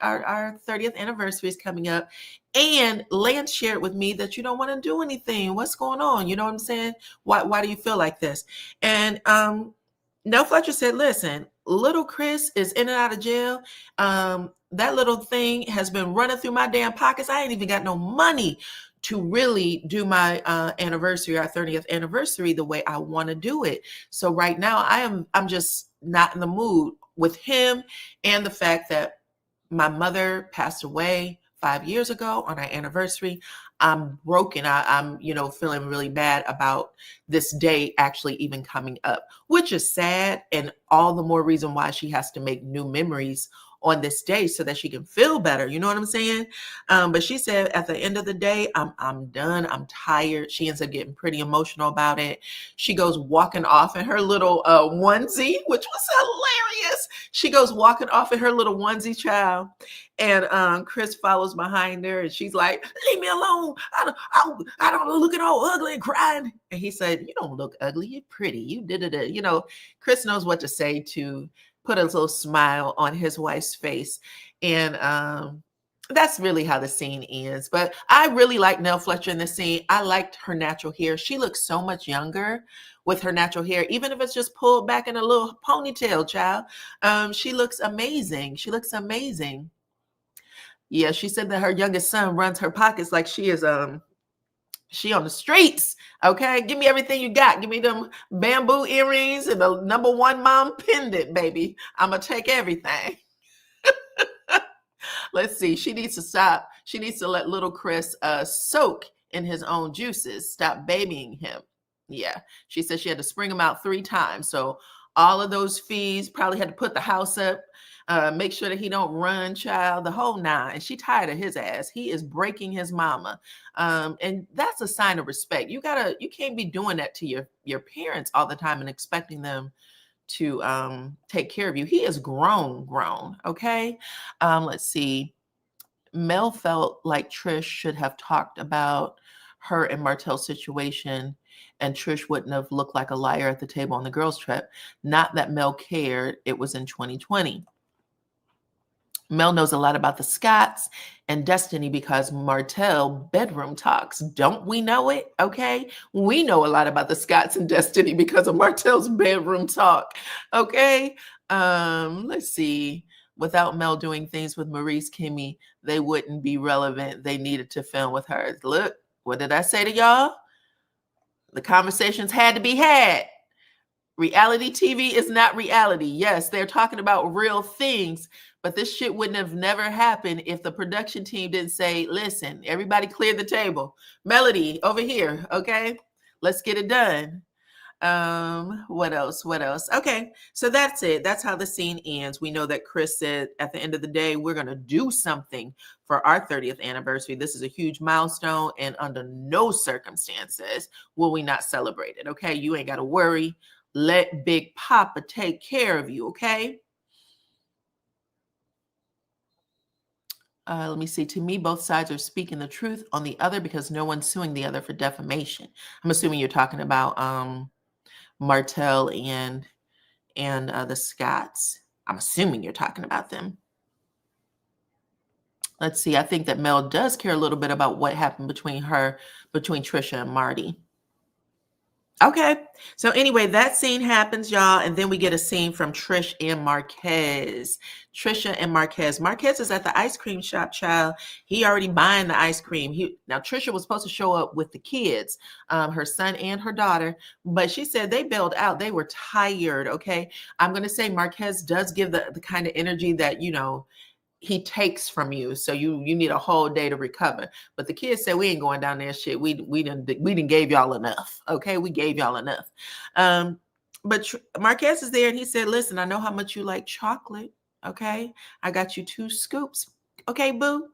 our 30th anniversary is coming up, and Lance shared with me that you don't want to do anything. What's going on? You know what I'm saying? Why do you feel like this? And Nell Fletcher said, listen, little Chris is in and out of jail. That little thing has been running through my damn pockets. I ain't even got no money to really do my anniversary, our 30th anniversary, the way I want to do it. So right now I'm just not in the mood with him, and the fact that my mother passed away 5 years ago on our anniversary. I'm broken. I'm feeling really bad about this day actually even coming up, which is sad, and all the more reason why she has to make new memories on this day so that she can feel better. You know what I'm saying? But she said at the end of the day, I'm done. I'm tired. She ends up getting pretty emotional about it. She goes walking off in her little onesie, which was hilarious. She goes walking off in her little onesie, child. And Chris follows behind her, and she's like, leave me alone. I don't look at all ugly and crying. And he said, you don't look ugly. You're pretty. You did it. Chris knows what to say to put a little smile on his wife's face. And that's really how the scene ends. But I really like Nell Fletcher in this scene. I liked her natural hair. She looks so much younger with her natural hair, even if it's just pulled back in a little ponytail, child. She looks amazing. She looks amazing. Yeah, she said that her youngest son runs her pockets like she is she on the streets. Okay, give me everything you got. Give me them bamboo earrings and the number one mom pendant, baby. I'm gonna take everything. Let's see. She needs to stop. She needs to let little Chris soak in his own juices. Stop babying him. Yeah, she said she had to spring him out 3 times. So all of those fees, probably had to put the house up. Make sure that he don't run, child, the whole 9. And she tired of his ass. He is breaking his mama. And that's a sign of respect. You can't be doing that to your parents all the time and expecting them to take care of you. He is grown. Okay. Let's see. Mel felt like Trish should have talked about her and Martell's situation, and Trish wouldn't have looked like a liar at the table on the girls' trip. Not that Mel cared. It was in 2020. Mel knows a lot about the Scotts and Destiny because Martell bedroom talks. Don't we know it? Okay. We know a lot about the Scotts and Destiny because of Martell's bedroom talk. Okay. Let's see. Without Mel doing things with Maurice, Kimmy, they wouldn't be relevant. They needed to film with her. Look, what did I say to y'all? The conversations had to be had. Reality TV is not reality. Yes, they're talking about real things, but this shit wouldn't have never happened if the production team didn't say, listen, everybody clear the table. Melody, over here, okay? Let's get it done. What else? Okay, so that's it. That's how the scene ends. We know that Chris said at the end of the day, we're going to do something for our 30th anniversary. This is a huge milestone, and under no circumstances will we not celebrate it, okay? You ain't got to worry. Let Big Papa take care of you, okay? Let me see. To me, both sides are speaking the truth on the other because no one's suing the other for defamation. I'm assuming you're talking about Martell and the Scotts. I'm assuming you're talking about them. Let's see. I think that Mel does care a little bit about what happened between Trisha and Marty. Okay. So anyway, that scene happens, y'all, and then we get a scene from Trish and Marquez. Trisha and Marquez. Marquez is at the ice cream shop, child. He already buying the ice cream. Now Trisha was supposed to show up with the kids, her son and her daughter, but she said they bailed out. They were tired. Okay. I'm gonna say Marquez does give the kind of energy that, he takes from you, so you need a whole day to recover. But the kids said, we ain't going down there, shit. We didn't gave y'all enough. Okay, we gave y'all enough. But Marquez is there, and he said, listen, I know how much you like chocolate. Okay, I got you 2 scoops. Okay, boo.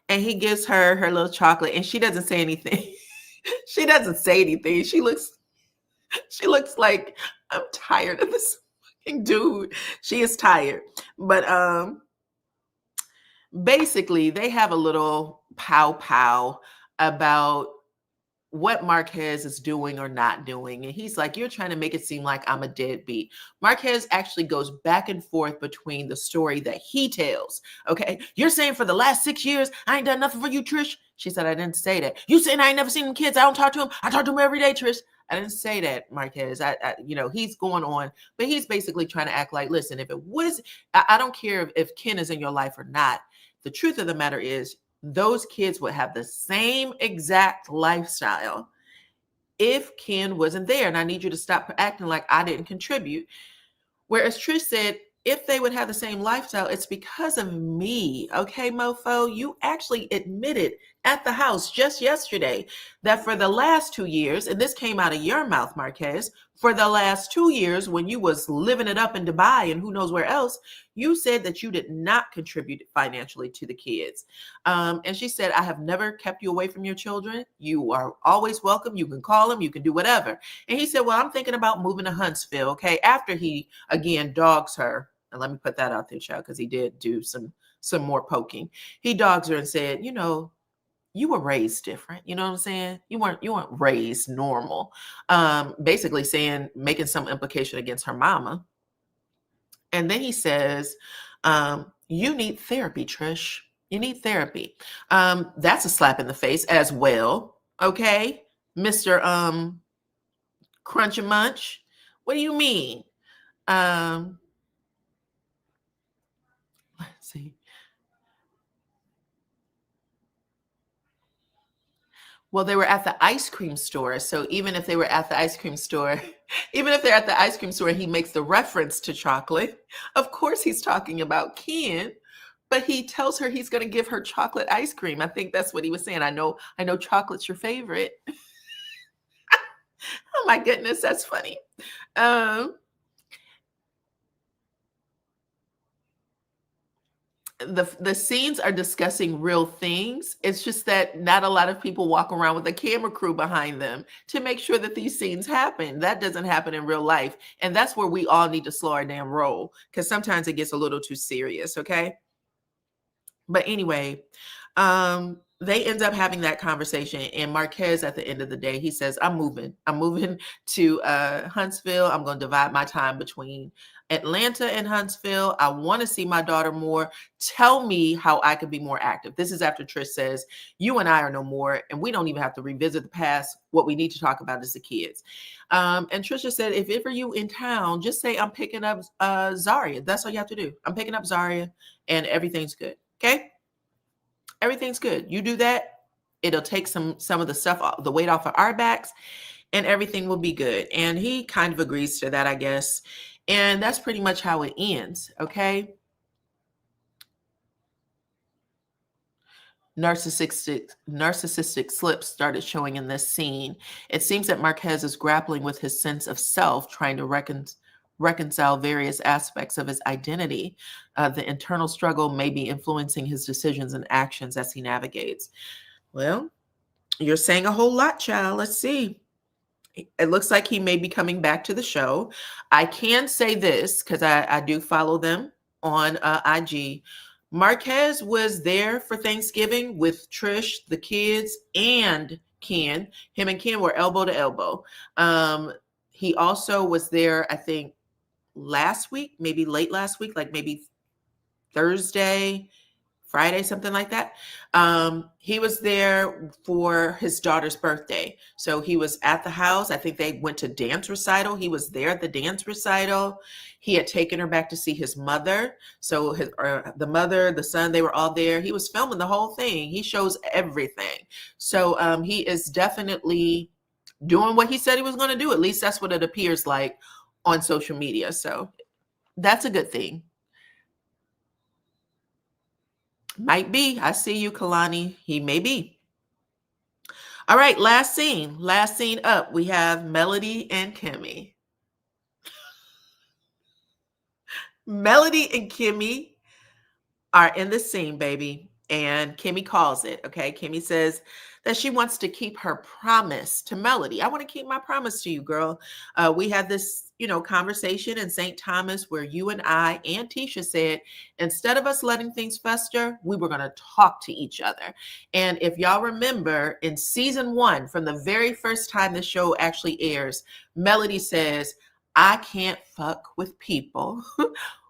And he gives her little chocolate, and she doesn't say anything. She doesn't say anything. She looks like, I'm tired of this fucking dude. She is tired, but basically, they have a little pow about what Marquez is doing or not doing. And he's like, you're trying to make it seem like I'm a deadbeat. Marquez actually goes back and forth between the story that he tells. Okay, you're saying for the last 6 years, I ain't done nothing for you, Trish. She said, I didn't say that. You saying I ain't never seen them kids. I don't talk to them. I talk to them every day, Trish. I didn't say that, Marquez. He's going on, but he's basically trying to act like, listen, if it was, I don't care if Ken is in your life or not. The truth of the matter is those kids would have the same exact lifestyle if Ken wasn't there. And I need you to stop acting like I didn't contribute. Whereas Trish said, if they would have the same lifestyle, it's because of me. Okay, mofo, you actually admitted at the house just yesterday that for the last 2 years, and this came out of your mouth, Marquez, for the last 2 years when you was living it up in Dubai and who knows where else, you said that you did not contribute financially to the kids. And she said, I have never kept you away from your children. You are always welcome. You can call them. You can do whatever. And he said, well, I'm thinking about moving to Huntsville. Okay. After he, again, dogs her. And let me put that out there, child, because he did do some more poking. He dogs her and said, you were raised different. You know what I'm saying? You weren't raised normal. Basically saying, making some implication against her mama. And then he says, you need therapy, Trish. You need therapy. That's a slap in the face as well. Okay, Mr. Crunch and Munch. What do you mean? Let's see. Well, they were at the ice cream store. So even if they were at the ice cream store, even if they're at the ice cream store, he makes the reference to chocolate. Of course, he's talking about Ken, but he tells her he's going to give her chocolate ice cream. I think that's what he was saying. I know chocolate's your favorite. Oh my goodness, that's funny. The scenes are discussing real things. It's just that not a lot of people walk around with a camera crew behind them to make sure that these scenes happen. That doesn't happen in real life. And that's where we all need to slow our damn roll, because sometimes it gets a little too serious. Okay. But anyway, they end up having that conversation, and Marquez, at the end of the day, he says, I'm moving to Huntsville. I'm going to divide my time between Atlanta and Huntsville. I want to see my daughter more. Tell me how I could be more active. This is after Trish says, you and I are no more, and we don't even have to revisit the past. What we need to talk about is the kids. And Trisha said, if ever you in town, just say I'm picking up Zaria. That's all you have to do. I'm picking up Zaria, and everything's good. Okay? Everything's good. You do that, it'll take some of the stuff, the weight off of our backs, and everything will be good. And he kind of agrees to that, I guess. And that's pretty much how it ends. Okay. Narcissistic slips started showing in this scene. It seems that Marquez is grappling with his sense of self, trying to reconcile various aspects of his identity. The internal struggle may be influencing his decisions and actions as he navigates. Well, you're saying a whole lot, child. Let's see. It looks like he may be coming back to the show. I can say this because I do follow them on IG. Marquez was there for Thanksgiving with Trish, the kids, and Ken. Him and Ken were elbow to elbow. He also was there, I think, last week, maybe late last week, like maybe Thursday, Friday, something like that. He was there for his daughter's birthday. So he was at the house. I think they went to dance recital. He was there at the dance recital. He had taken her back to see his mother. So the mother, the son, they were all there. He was filming the whole thing. He shows everything. So he is definitely doing what he said he was going to do. At least that's what it appears like on social media. So that's a good thing. Might be. I see you, Kalani. He may be. All right, last scene. Last scene up. We have Melody and Kimmy. Melody and Kimmy are in the scene, baby. And Kimmy calls it, okay? Kimmy says that she wants to keep her promise to Melody. I want to keep my promise to you, girl. We had this, conversation in St. Thomas where you and I and Tisha said, instead of us letting things fester, we were going to talk to each other. And if y'all remember, in season 1, from the very first time the show actually airs, Melody says, I can't fuck with people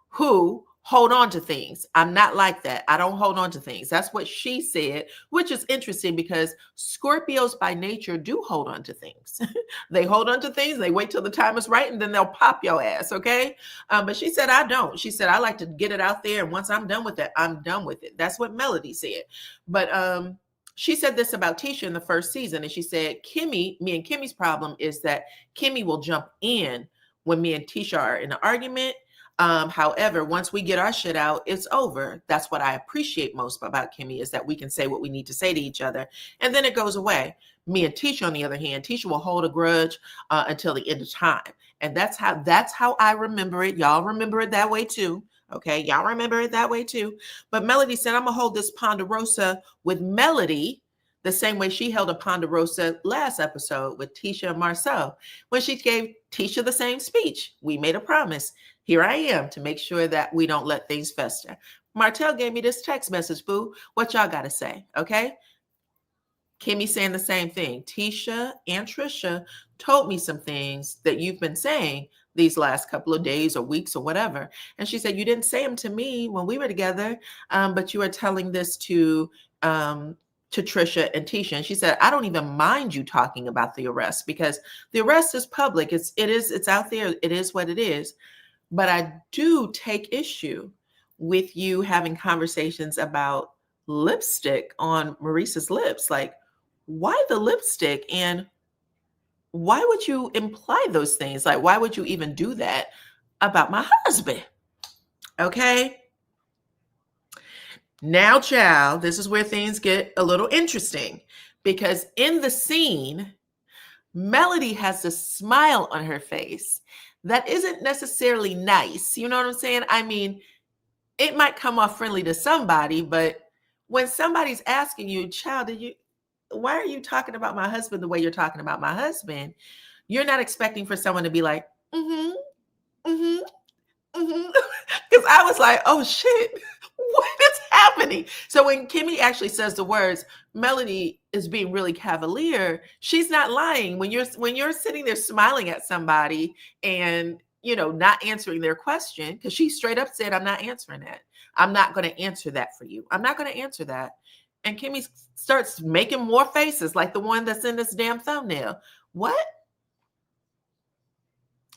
who hold on to things. I'm not like that. I don't hold on to things. That's what she said, which is interesting because Scorpios by nature do hold on to things. They hold on to things. They wait till the time is right and then they'll pop your ass. Okay. But she said, I don't. She said, I like to get it out there. And once I'm done with it, I'm done with it. That's what Melody said. But, she said this about Tisha in the first season. And she said, me and Kimmy's problem is that Kimmy will jump in when me and Tisha are in an argument. However, once we get our shit out, it's over. That's what I appreciate most about Kimmy is that we can say what we need to say to each other and then it goes away. Me and Tisha, on the other hand, Tisha will hold a grudge until the end of time. And that's how I remember it. Y'all remember it that way too. Okay. Y'all remember it that way too. But Melody said, I'm going to hold this Ponderosa with Melody the same way she held a Ponderosa last episode with Tisha and Marcel. When she gave Tisha the same speech, we made a promise. Here I am to make sure that we don't let things fester. Martell gave me this text message, boo. What y'all got to say? Okay. Kimmy saying the same thing. Tisha and Trisha told me some things that you've been saying these last couple of days or weeks or whatever. And she said, you didn't say them to me when we were together, but you are telling this to Trisha and Tisha. And she said, I don't even mind you talking about the arrest because the arrest is public. It's out there. It is what it is. But I do take issue with you having conversations about lipstick on Maurice's lips. Like, why the lipstick? And why would you imply those things? Like, why would you even do that about my husband? Okay. Now, child, this is where things get a little interesting because in the scene, Melody has a smile on her face that isn't necessarily nice. You know what I'm saying? I mean, it might come off friendly to somebody, but when somebody's asking you, child, why are you talking about my husband the way you're talking about my husband? You're not expecting for someone to be like, mm-hmm, mm-hmm, mm-hmm. Because I was like, oh shit, what is happening? So when Kimmy actually says the words, Melody is being really cavalier, she's not lying. When you're sitting there smiling at somebody and not answering their question, because she straight up said, I'm not answering that. I'm not going to answer that for you. I'm not going to answer that. And Kimmy starts making more faces like the one that's in this damn thumbnail. What?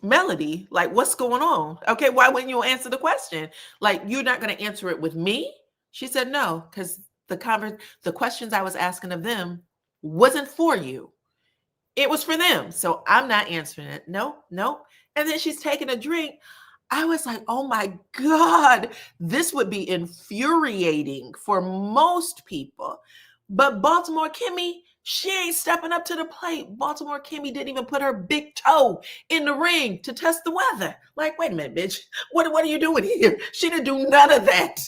Melody, like, what's going on? Okay, why wouldn't you answer the question? Like, you're not going to answer it with me? She said no, because the questions I was asking of them wasn't for you. It was for them. So I'm not answering it. No. And then she's taking a drink. I was like, oh my God, this would be infuriating for most people. But Baltimore Kimmy, she ain't stepping up to the plate. Baltimore Kimmy didn't even put her big toe in the ring to test the weather. Like, wait a minute, bitch. What are you doing here? She didn't do none of that.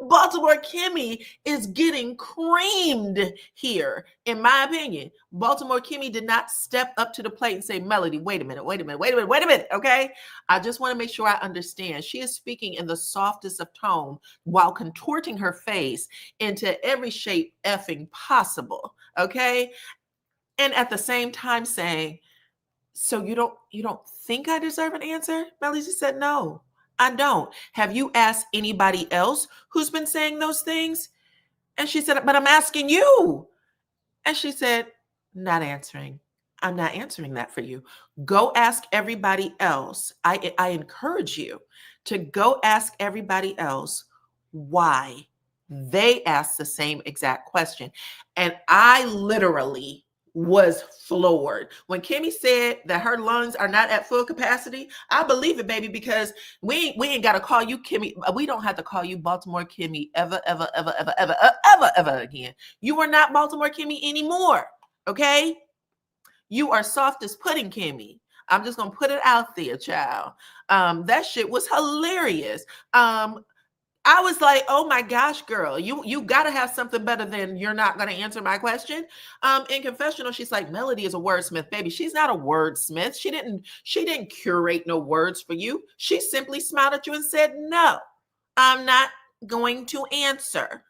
Baltimore Kimmy is getting creamed here, in my opinion. Baltimore Kimmy did not step up to the plate and say, Melody, wait a minute. Okay. I just want to make sure I understand. She is speaking in the softest of tone while contorting her face into every shape effing possible. Okay. And at the same time saying, So you don't think I deserve an answer? Melody said, no, I don't. Have you asked anybody else who's been saying those things? And she said, but I'm asking you. And she said, not answering. I'm not answering that for you. Go ask everybody else. I encourage you to go ask everybody else why they asked the same exact question. And I literally was floored. When Kimmy said that her lungs are not at full capacity, I believe it, baby, because we ain't got to call you Kimmy. We don't have to call you Baltimore Kimmy ever, ever, ever, ever, ever, ever, ever again. You are not Baltimore Kimmy anymore. Okay? You are soft as pudding, Kimmy. I'm just gonna put it out there, child. That shit was hilarious. I was like, oh my gosh, girl, you gotta have something better than you're not gonna answer my question. In confessional, she's like, Melody is a wordsmith, baby. She's not a wordsmith. She didn't curate no words for you. She simply smiled at you and said, no, I'm not going to answer.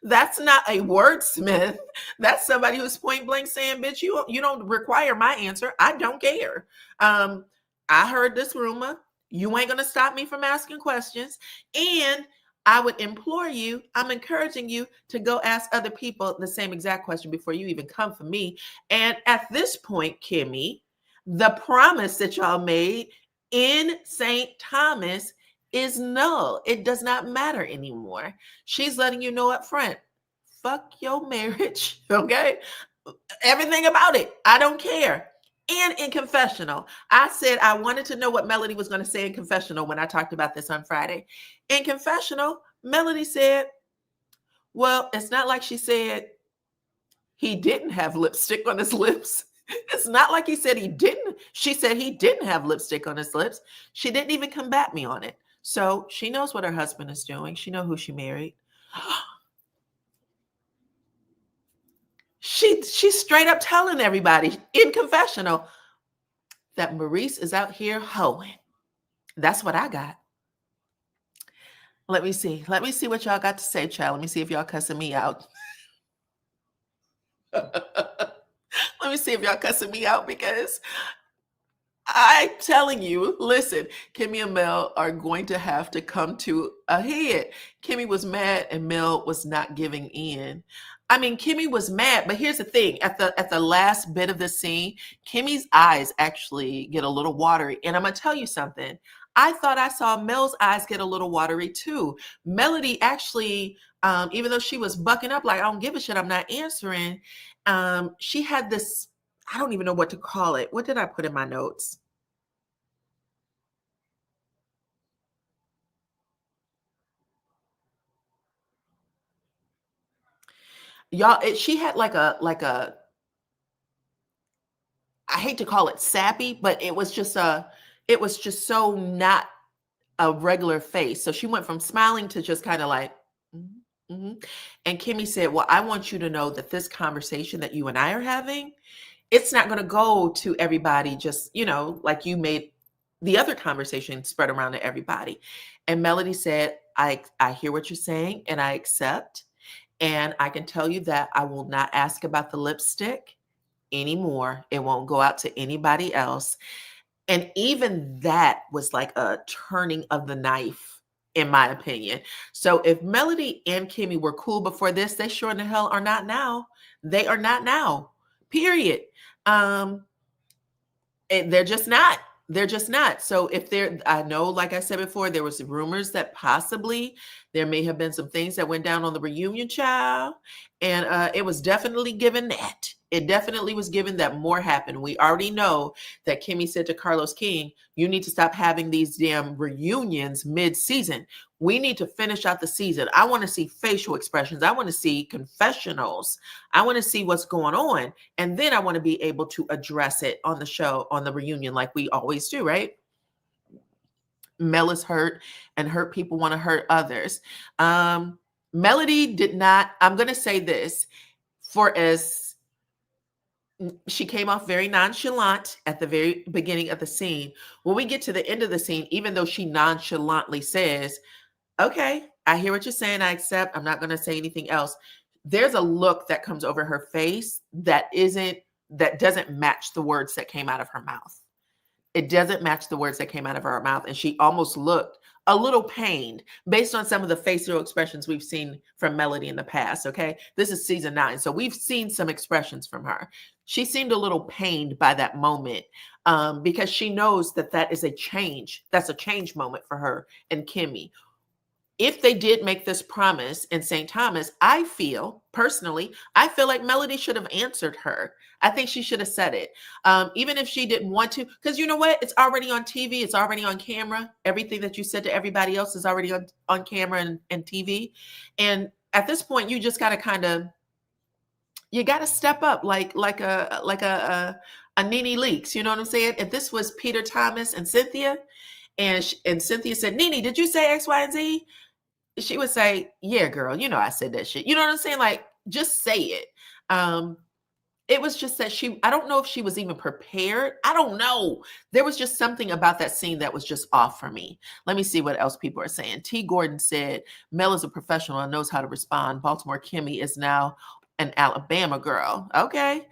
That's not a wordsmith. That's somebody who's point blank saying, bitch, you don't require my answer. I don't care. I heard this rumor. You ain't gonna stop me from asking questions. And I would implore you, I'm encouraging you to go ask other people the same exact question before you even come for me. And at this point, Kimmy, the promise that y'all made in St. Thomas is null. It does not matter anymore. She's letting you know up front, fuck your marriage, okay? Everything about it. I don't care. And in confessional, I said I wanted to know what Melody was going to say in confessional when I talked about this on Friday. In confessional, Melody said, well, it's not like she said he didn't have lipstick on his lips. It's not like he said he didn't. She said he didn't have lipstick on his lips. She didn't even combat me on it. So she knows what her husband is doing. She knows who she married. She's straight up telling everybody in confessional that Maurice is out here hoeing. That's what I got. Let me see. Let me see what y'all got to say, child. Let me see if y'all cussing me out. Let me see if y'all cussing me out, because I'm telling you, listen, Kimmy and Mel are going to have to come to a head. Kimmy was mad and Mel was not giving in. I mean, Kimmy was mad, but here's the thing. At the last bit of the scene, Kimmy's eyes actually get a little watery. And I'm going to tell you something. I thought I saw Mel's eyes get a little watery too. Melody actually, even though she was bucking up like, I don't give a shit, I'm not answering, she had this, I don't even know what to call it. What did I put in my notes? Y'all, she had like a, I hate to call it sappy, but it was just so not a regular face. So she went from smiling to just kind of like, mm-hmm, mm-hmm. And Kimmy said, well, I want you to know that this conversation that you and I are having, it's not going to go to everybody just, like you made the other conversation spread around to everybody. And Melody said, I hear what you're saying and I accept. And I can tell you that I will not ask about the lipstick anymore. It won't go out to anybody else. And even that was like a turning of the knife, in my opinion. So if Melody and Kimmy were cool before this, they sure in the hell are not now. They are not now, period. They're just not. They're just not. So if I know, like I said before, there was rumors that possibly there may have been some things that went down on the reunion, child. And it was definitely given that. It definitely was given that more happened. We already know that Kimmy said to Carlos King, you need to stop having these damn reunions mid-season. We need to finish out the season. I want to see facial expressions. I want to see confessionals. I want to see what's going on. And then I want to be able to address it on the show, on the reunion, like we always do, right? Mel is hurt and hurt people want to hurt others. Melody did not, I'm going to say this, she came off very nonchalant at the very beginning of the scene. When we get to the end of the scene, even though she nonchalantly says, okay, I hear what you're saying, I accept, I'm not going to say anything else, there's a look that comes over her face that doesn't match the words that came out of her mouth. It doesn't match the words that came out of her mouth. And she almost looked a little pained based on some of the facial expressions we've seen from Melody in the past. Okay. This is season 9. So we've seen some expressions from her. She seemed a little pained by that moment because she knows that that is a change. That's a change moment for her and Kimmy. If they did make this promise in St. Thomas, I feel personally, I feel like Melody should have answered her. I think she should have said it. Even if she didn't want to, because you know what? It's already on TV. It's already on camera. Everything that you said to everybody else is already on camera and TV. And at this point, you just got to kind of, you got to step up like a Nene Leakes. You know what I'm saying? If this was Peter Thomas and Cynthia, and Cynthia said, Nene, did you say X, Y, and Z? She would say, yeah, girl, you know, I said that shit. You know what I'm saying? Like, just say it. It was just that I don't know if she was even prepared. I don't know. There was just something about that scene that was just off for me. Let me see what else people are saying. T. Gordon said, Mel is a professional and knows how to respond. Baltimore Kimmy is now an Alabama girl. Okay.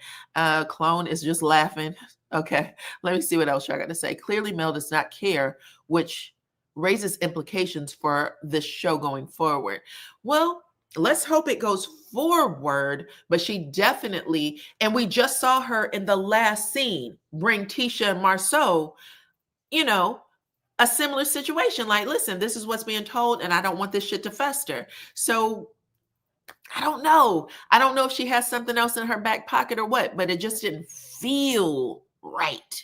Clone is just laughing. Okay. Let me see what else y'all got to say. Clearly, Mel does not care, which raises implications for this show going forward. Well, let's hope it goes forward, but she definitely, and we just saw her in the last scene, bring Trisha and Marceau, you know, a similar situation. Like, listen, this is what's being told, and I don't want this shit to fester. So I don't know. I don't know if she has something else in her back pocket or what, but it just didn't feel right.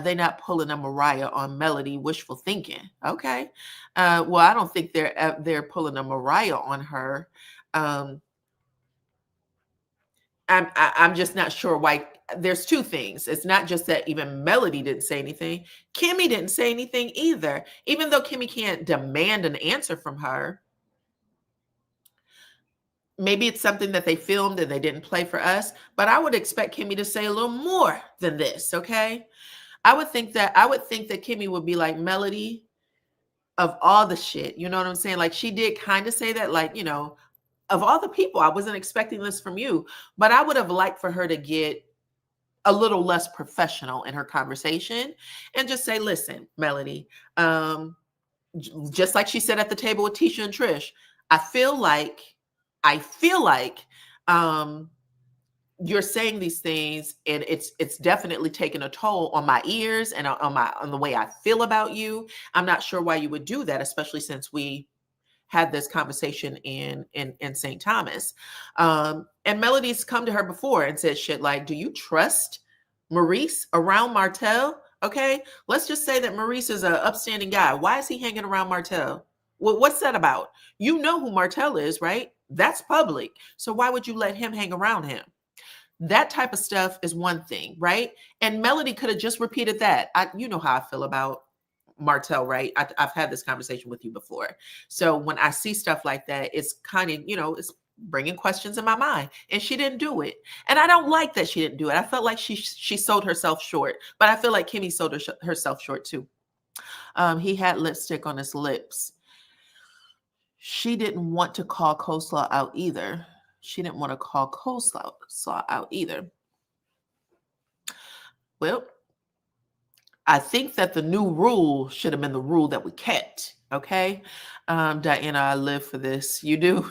They're not pulling a Mariah on Melody, wishful thinking. Okay. Well, I don't think they're pulling a Mariah on her. I'm just not sure why. There's two things. It's not just that even Melody didn't say anything. Kimmy didn't say anything either. Even though Kimmy can't demand an answer from her, maybe it's something that they filmed and they didn't play for us, but I would expect Kimmy to say a little more than this. Okay. I would think that Kimmy would be like, Melody, of all the shit, you know what I'm saying? Like, she did kind of say that, like, you know, of all the people, I wasn't expecting this from you, but I would have liked for her to get a little less professional in her conversation and just say, listen, Melody, just like she said at the table with Tisha and Trish, I feel like you're saying these things, and it's definitely taken a toll on my ears and on the way I feel about you. I'm not sure why you would do that, especially since we had this conversation in St. Thomas. And Melody's come to her before and said shit like, do you trust Maurice around Martell? Okay, let's just say that Maurice is an upstanding guy. Why is he hanging around Martell? Well, what's that about? You know who Martell is, right? That's public. So why would you let him hang around him? That type of stuff is one thing, right? And Melody could have just repeated that. You know how I feel about Martell, right? I've had this conversation with you before. So when I see stuff like that, it's kind of, you know, it's bringing questions in my mind. And she didn't do it. And I don't like that she didn't do it. I felt like she sold herself short. But I feel like Kimmy sold herself short too. He had lipstick on his lips. She didn't want to call coleslaw out either. She didn't want to call coleslaw out either. Well, I think that the new rule should have been the rule that we kept. Okay. Diana, I live for this. You do.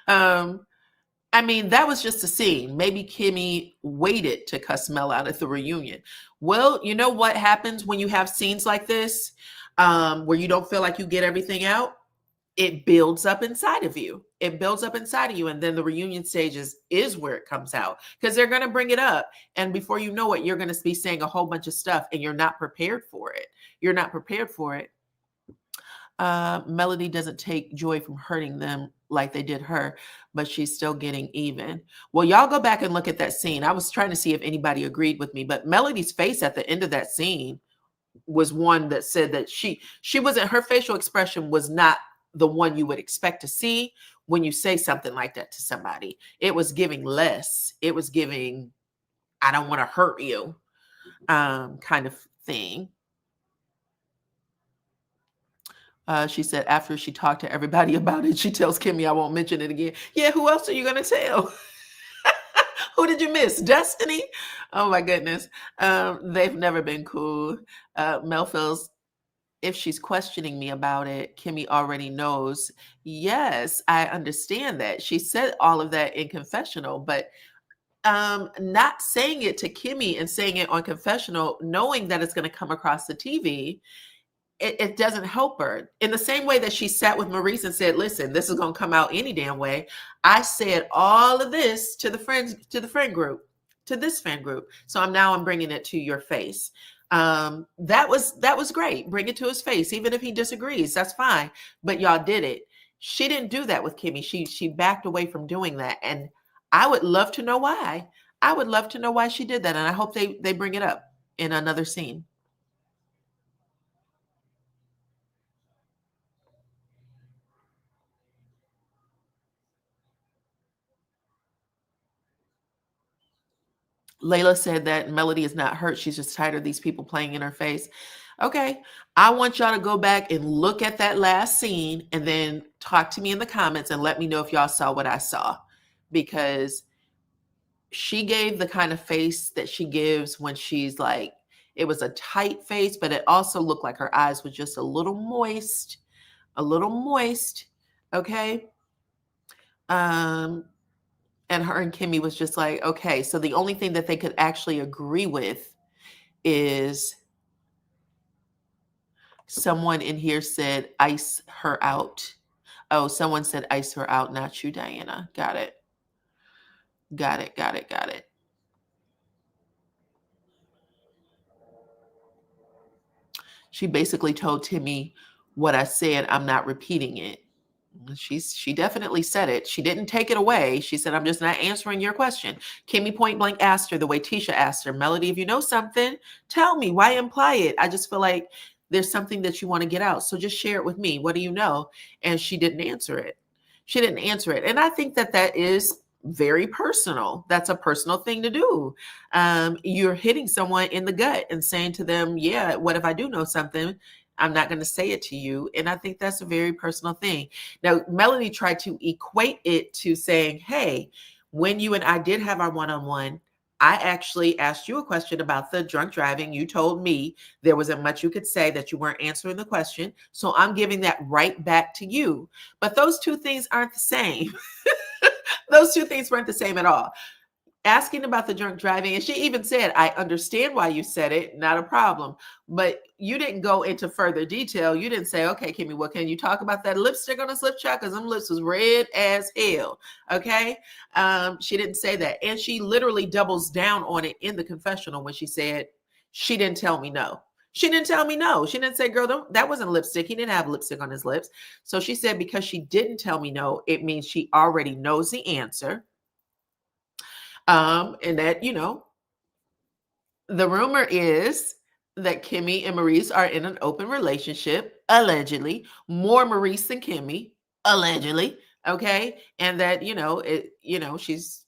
I mean, that was just a scene. Maybe Kimmy waited to cuss Mel out at the reunion. Well, you know what happens when you have scenes like this, where you don't feel like you get everything out? It builds up inside of you. It builds up inside of you. And then the reunion stages is where it comes out, because they're going to bring it up. And before you know it, you're going to be saying a whole bunch of stuff and you're not prepared for it. You're not prepared for it. Melody doesn't take joy from hurting them like they did her, but she's still getting even. Well, y'all go back and look at that scene. I was trying to see if anybody agreed with me, but Melody's face at the end of that scene was one that said that she wasn't, her facial expression was not the one you would expect to see when you say something like that to somebody. It was giving less. It was giving, I don't want to hurt you, kind of thing. She said after she talked to everybody about it, she tells Kimmy, I won't mention it again. Yeah, who else are you going to tell? Who did you miss? Destiny? Oh my goodness. They've never been cool. Mel feels if she's questioning me about it, Kimmy already knows. Yes, I understand that. She said all of that in confessional, but not saying it to Kimmy and saying it on confessional, knowing that it's going to come across the TV, it doesn't help her. In the same way that she sat with Maurice and said, listen, this is going to come out any damn way. I said all of this to the friend group, to this friend group. So I'm bringing it to your face. That was great. Bring it to his face. Even if he disagrees, that's fine. But y'all did it. She didn't do that with Kimmy. She backed away from doing that. And I would love to know why. I would love to know why she did that. And I hope they bring it up in another scene. Layla said that Melody is not hurt. She's just tired of these people playing in her face. Okay. I want y'all to go back and look at that last scene and then talk to me in the comments and let me know if y'all saw what I saw. Because she gave the kind of face that she gives when she's like, it was a tight face, but it also looked like her eyes were just a little moist. Okay. And her and Kimmy was just like, okay, so the only thing that they could actually agree with is someone in here said, ice her out. Oh, someone said, ice her out, not you, Diana. Got it. She basically told Timmy what I said. I'm not repeating it. She definitely said it. She didn't take it away. She said, I'm just not answering your question. Kimmy point blank asked her the way Tisha asked her, Melody, if you know something, tell me. Why imply it? I just feel like there's something that you want to get out. So just share it with me. What do you know? And she didn't answer it. And I think that is very personal. That's a personal thing to do. You're hitting someone in the gut and saying to them, yeah, what if I do know something? I'm not going to say it to you. And I think that's a very personal thing. Now, Melody tried to equate it to saying, hey, when you and I did have our one-on-one, I actually asked you a question about the drunk driving. You told me there wasn't much you could say, that you weren't answering the question. So I'm giving that right back to you. But those two things aren't the same. Those two things weren't the same at all. Asking about the drunk driving, and she even said, I understand why you said it, not a problem. But you didn't go into further detail. You didn't say, okay, Kimmy, well, can you talk about that lipstick on the slip chart? Because them lips was red as hell. Okay. She didn't say that. And she literally doubles down on it in the confessional when she said, she didn't tell me no. She didn't tell me no. She didn't say, girl, that wasn't lipstick. He didn't have lipstick on his lips. So she said, because she didn't tell me no, it means she already knows the answer. And that, the rumor is that Kimmy and Maurice are in an open relationship, allegedly, more Maurice than Kimmy, allegedly. Okay. And that, she's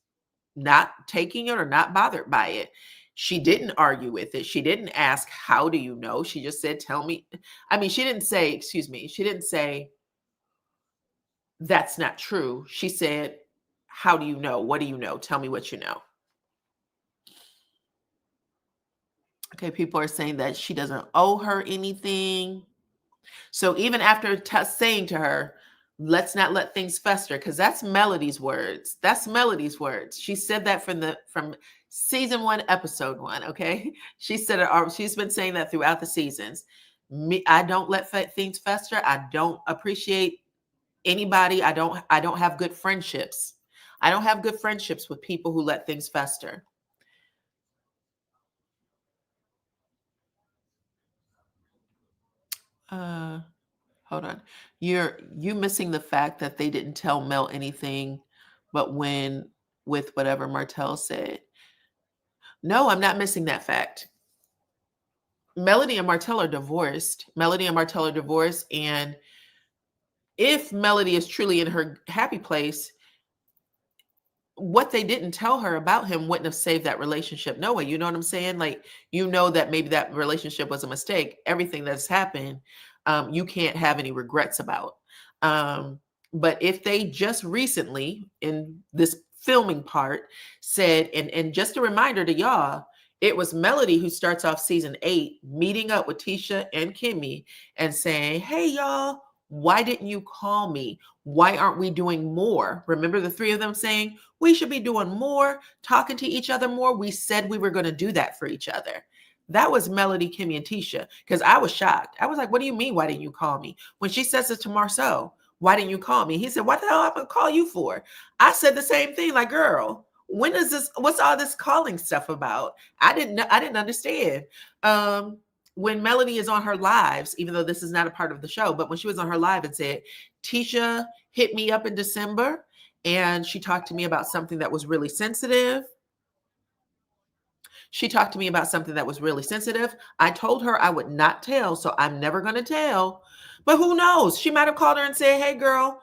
not taking it or not bothered by it. She didn't argue with it. She didn't ask, how do you know? She just said, tell me. I mean, she didn't say, that's not true. She said, how do you know? What do you know? Tell me what you know. Okay, people are saying that she doesn't owe her anything. So even after saying to her, let's not let things fester, because that's Melody's words. She said that from season 1, episode 1. Okay, she said it. She's been saying that throughout the seasons. I don't let things fester. I don't appreciate anybody. I don't have good friendships. I don't have good friendships with people who let things fester. Hold on. You missing the fact that they didn't tell Mel anything, but with whatever Martell said. No, I'm not missing that fact. Melody and Martell are divorced. And if Melody is truly in her happy place, what they didn't tell her about him wouldn't have saved that relationship. No way. You know what I'm saying? Like, that maybe that relationship was a mistake. Everything that's happened, you can't have any regrets about. But if they just recently, in this filming part said, and just a reminder to y'all, it was Melody who starts off season 8 meeting up with Trisha and Kimmy and saying, hey, y'all, why didn't you call me? Why aren't we doing more? Remember the three of them saying, we should be doing more, talking to each other more. We said we were going to do that for each other. That was Melody, Kimmy, and Trisha, because I was shocked. I was like, what do you mean, why didn't you call me? When she says it to Marceau, why didn't you call me? He said, what the hell am I going to call you for? I said the same thing, like, girl, when is this? What's all this calling stuff about? I didn't understand. When Melody is on her lives, even though this is not a part of the show, but when she was on her live and said, Trisha hit me up in December and she talked to me about something that was really sensitive. She talked to me about something that was really sensitive. I told her I would not tell, so I'm never going to tell. But who knows? She might have called her and said, hey, girl,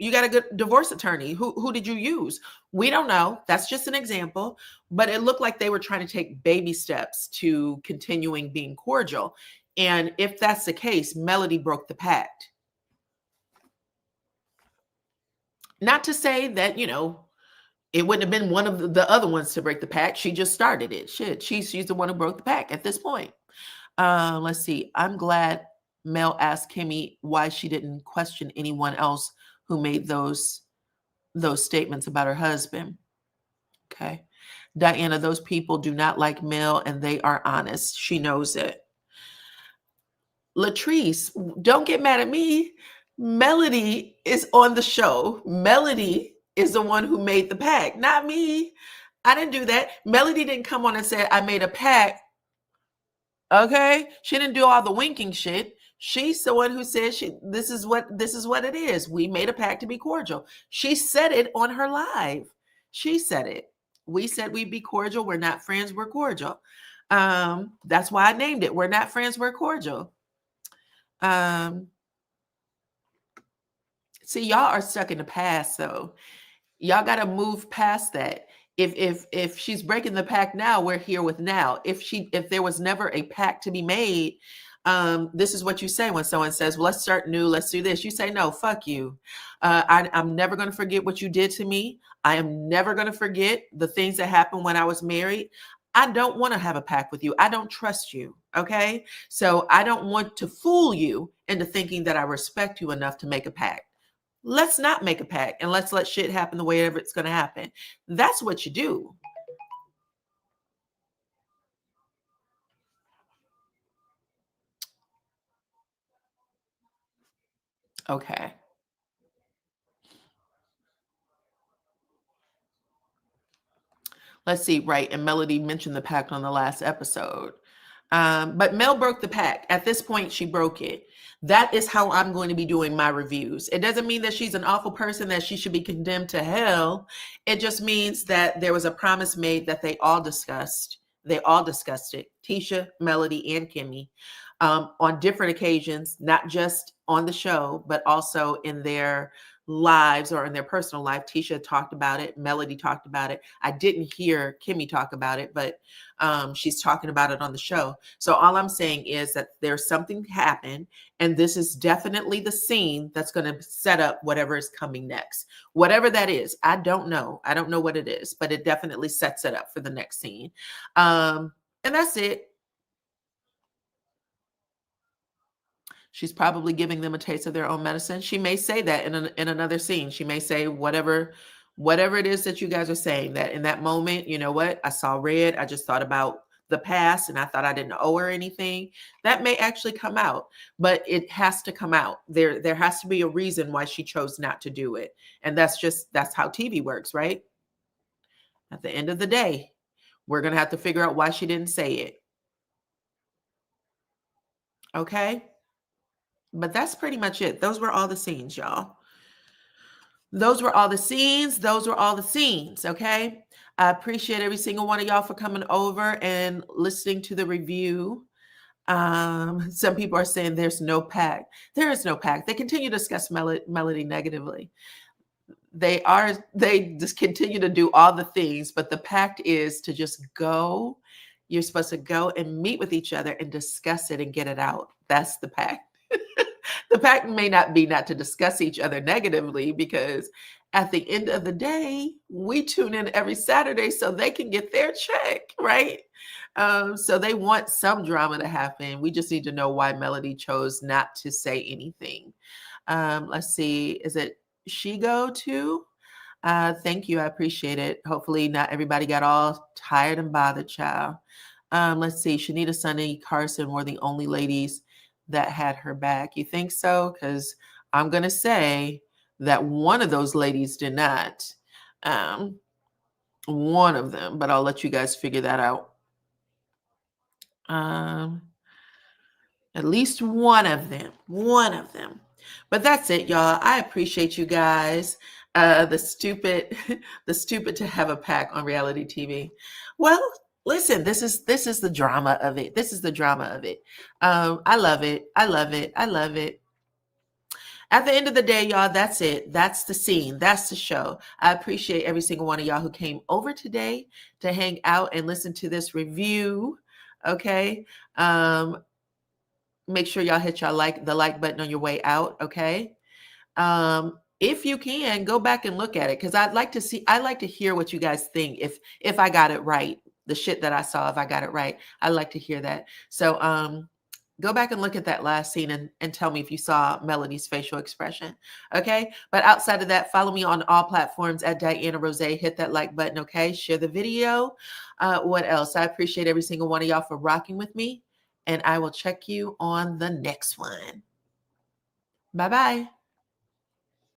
you got a good divorce attorney. Who did you use? We don't know. That's just an example. But it looked like they were trying to take baby steps to continuing being cordial. And if that's the case, Melody broke the pact. Not to say that, it wouldn't have been one of the other ones to break the pact. She just started it. Shit, she's the one who broke the pact at this point. Let's see. I'm glad Mel asked Kimmy why she didn't question anyone else who made those statements about her husband. Okay. Diana, those people do not like Mel and they are honest. She knows it. Latrice, don't get mad at me. Melody is on the show. Melody is the one who made the pact, not me. I didn't do that. Melody didn't come on and say, I made a pact. Okay. She didn't do all the winking shit. She's the one who said this is what it is. We made a pact to be cordial. She said it on her live. She said it. We said we'd be cordial. We're not friends. We're cordial. That's why I named it. We're not friends. We're cordial. See, y'all are stuck in the past, though. Y'all got to move past that. If she's breaking the pact now, we're here with now. If there was never a pact to be made, this is what you say when someone says, well, let's start new, let's do this. You say, no, fuck you. I'm never going to forget what you did to me. I am never going to forget the things that happened when I was married. I don't want to have a pact with you. I don't trust you. Okay. So I don't want to fool you into thinking that I respect you enough to make a pact. Let's not make a pact and let's let shit happen the way ever it's going to happen. That's what you do. Okay. Let's see. Right. And Melody mentioned the pact on the last episode. But Mel broke the pact. At this point, she broke it. That is how I'm going to be doing my reviews. It doesn't mean that she's an awful person, that she should be condemned to hell. It just means that there was a promise made that they all discussed. They all discussed it. Trisha, Melody, and Kimmy on different occasions, not just on the show, but also in their lives or in their personal life. Trisha talked about it. Melody talked about it. I didn't hear Kimmy talk about it, but she's talking about it on the show. So all I'm saying is that there's something happened, and this is definitely the scene that's going to set up whatever is coming next. Whatever that is, I don't know. I don't know what it is, but it definitely sets it up for the next scene. And that's it. She's probably giving them a taste of their own medicine. She may say that in another scene. She may say whatever it is that you guys are saying, that in that moment, you know what? I saw red. I just thought about the past and I thought I didn't owe her anything. That may actually come out, but it has to come out. There has to be a reason why she chose not to do it. And that's how TV works, right? At the end of the day, we're going to have to figure out why she didn't say it. Okay? But that's pretty much it. Those were all the scenes, y'all. Those were all the scenes. Those were all the scenes. Okay. I appreciate every single one of y'all for coming over and listening to the review. Some people are saying there's no pact. There is no pact. They continue to discuss Melody negatively. They just continue to do all the things, but the pact is to just go. You're supposed to go and meet with each other and discuss it and get it out. That's the pact. The pact may not be not to discuss each other negatively, because at the end of the day, we tune in every Saturday so they can get their check, right? So they want some drama to happen. We just need to know why Melody chose not to say anything. Let's see. Is it She Go too? Thank you. I appreciate it. Hopefully not everybody got all tired and bothered, child. Let's see. Shanita, Sunny, Carson were the only ladies that had her back. You think so? Because I'm going to say that one of those ladies did not. One of them, but I'll let you guys figure that out. At least one of them. One of them. But that's it, y'all. I appreciate you guys. The stupid to have a pack on reality TV. Well, listen, this is the drama of it. This is the drama of it. I love it. I love it. I love it. At the end of the day, y'all, that's it. That's the scene. That's the show. I appreciate every single one of y'all who came over today to hang out and listen to this review. Okay. Make sure y'all hit the like button on your way out. Okay. If you can, go back and look at it, because I'd like to hear what you guys think. If I got it right, the shit that I saw, if I got it right, I'd like to hear that. So go back and look at that last scene and tell me if you saw Melody's facial expression. Okay. But outside of that, follow me on all platforms at DYANAROZAY. Hit that like button. Okay. Share the video. What else? I appreciate every single one of y'all for rocking with me. And I will check you on the next one. Bye-bye.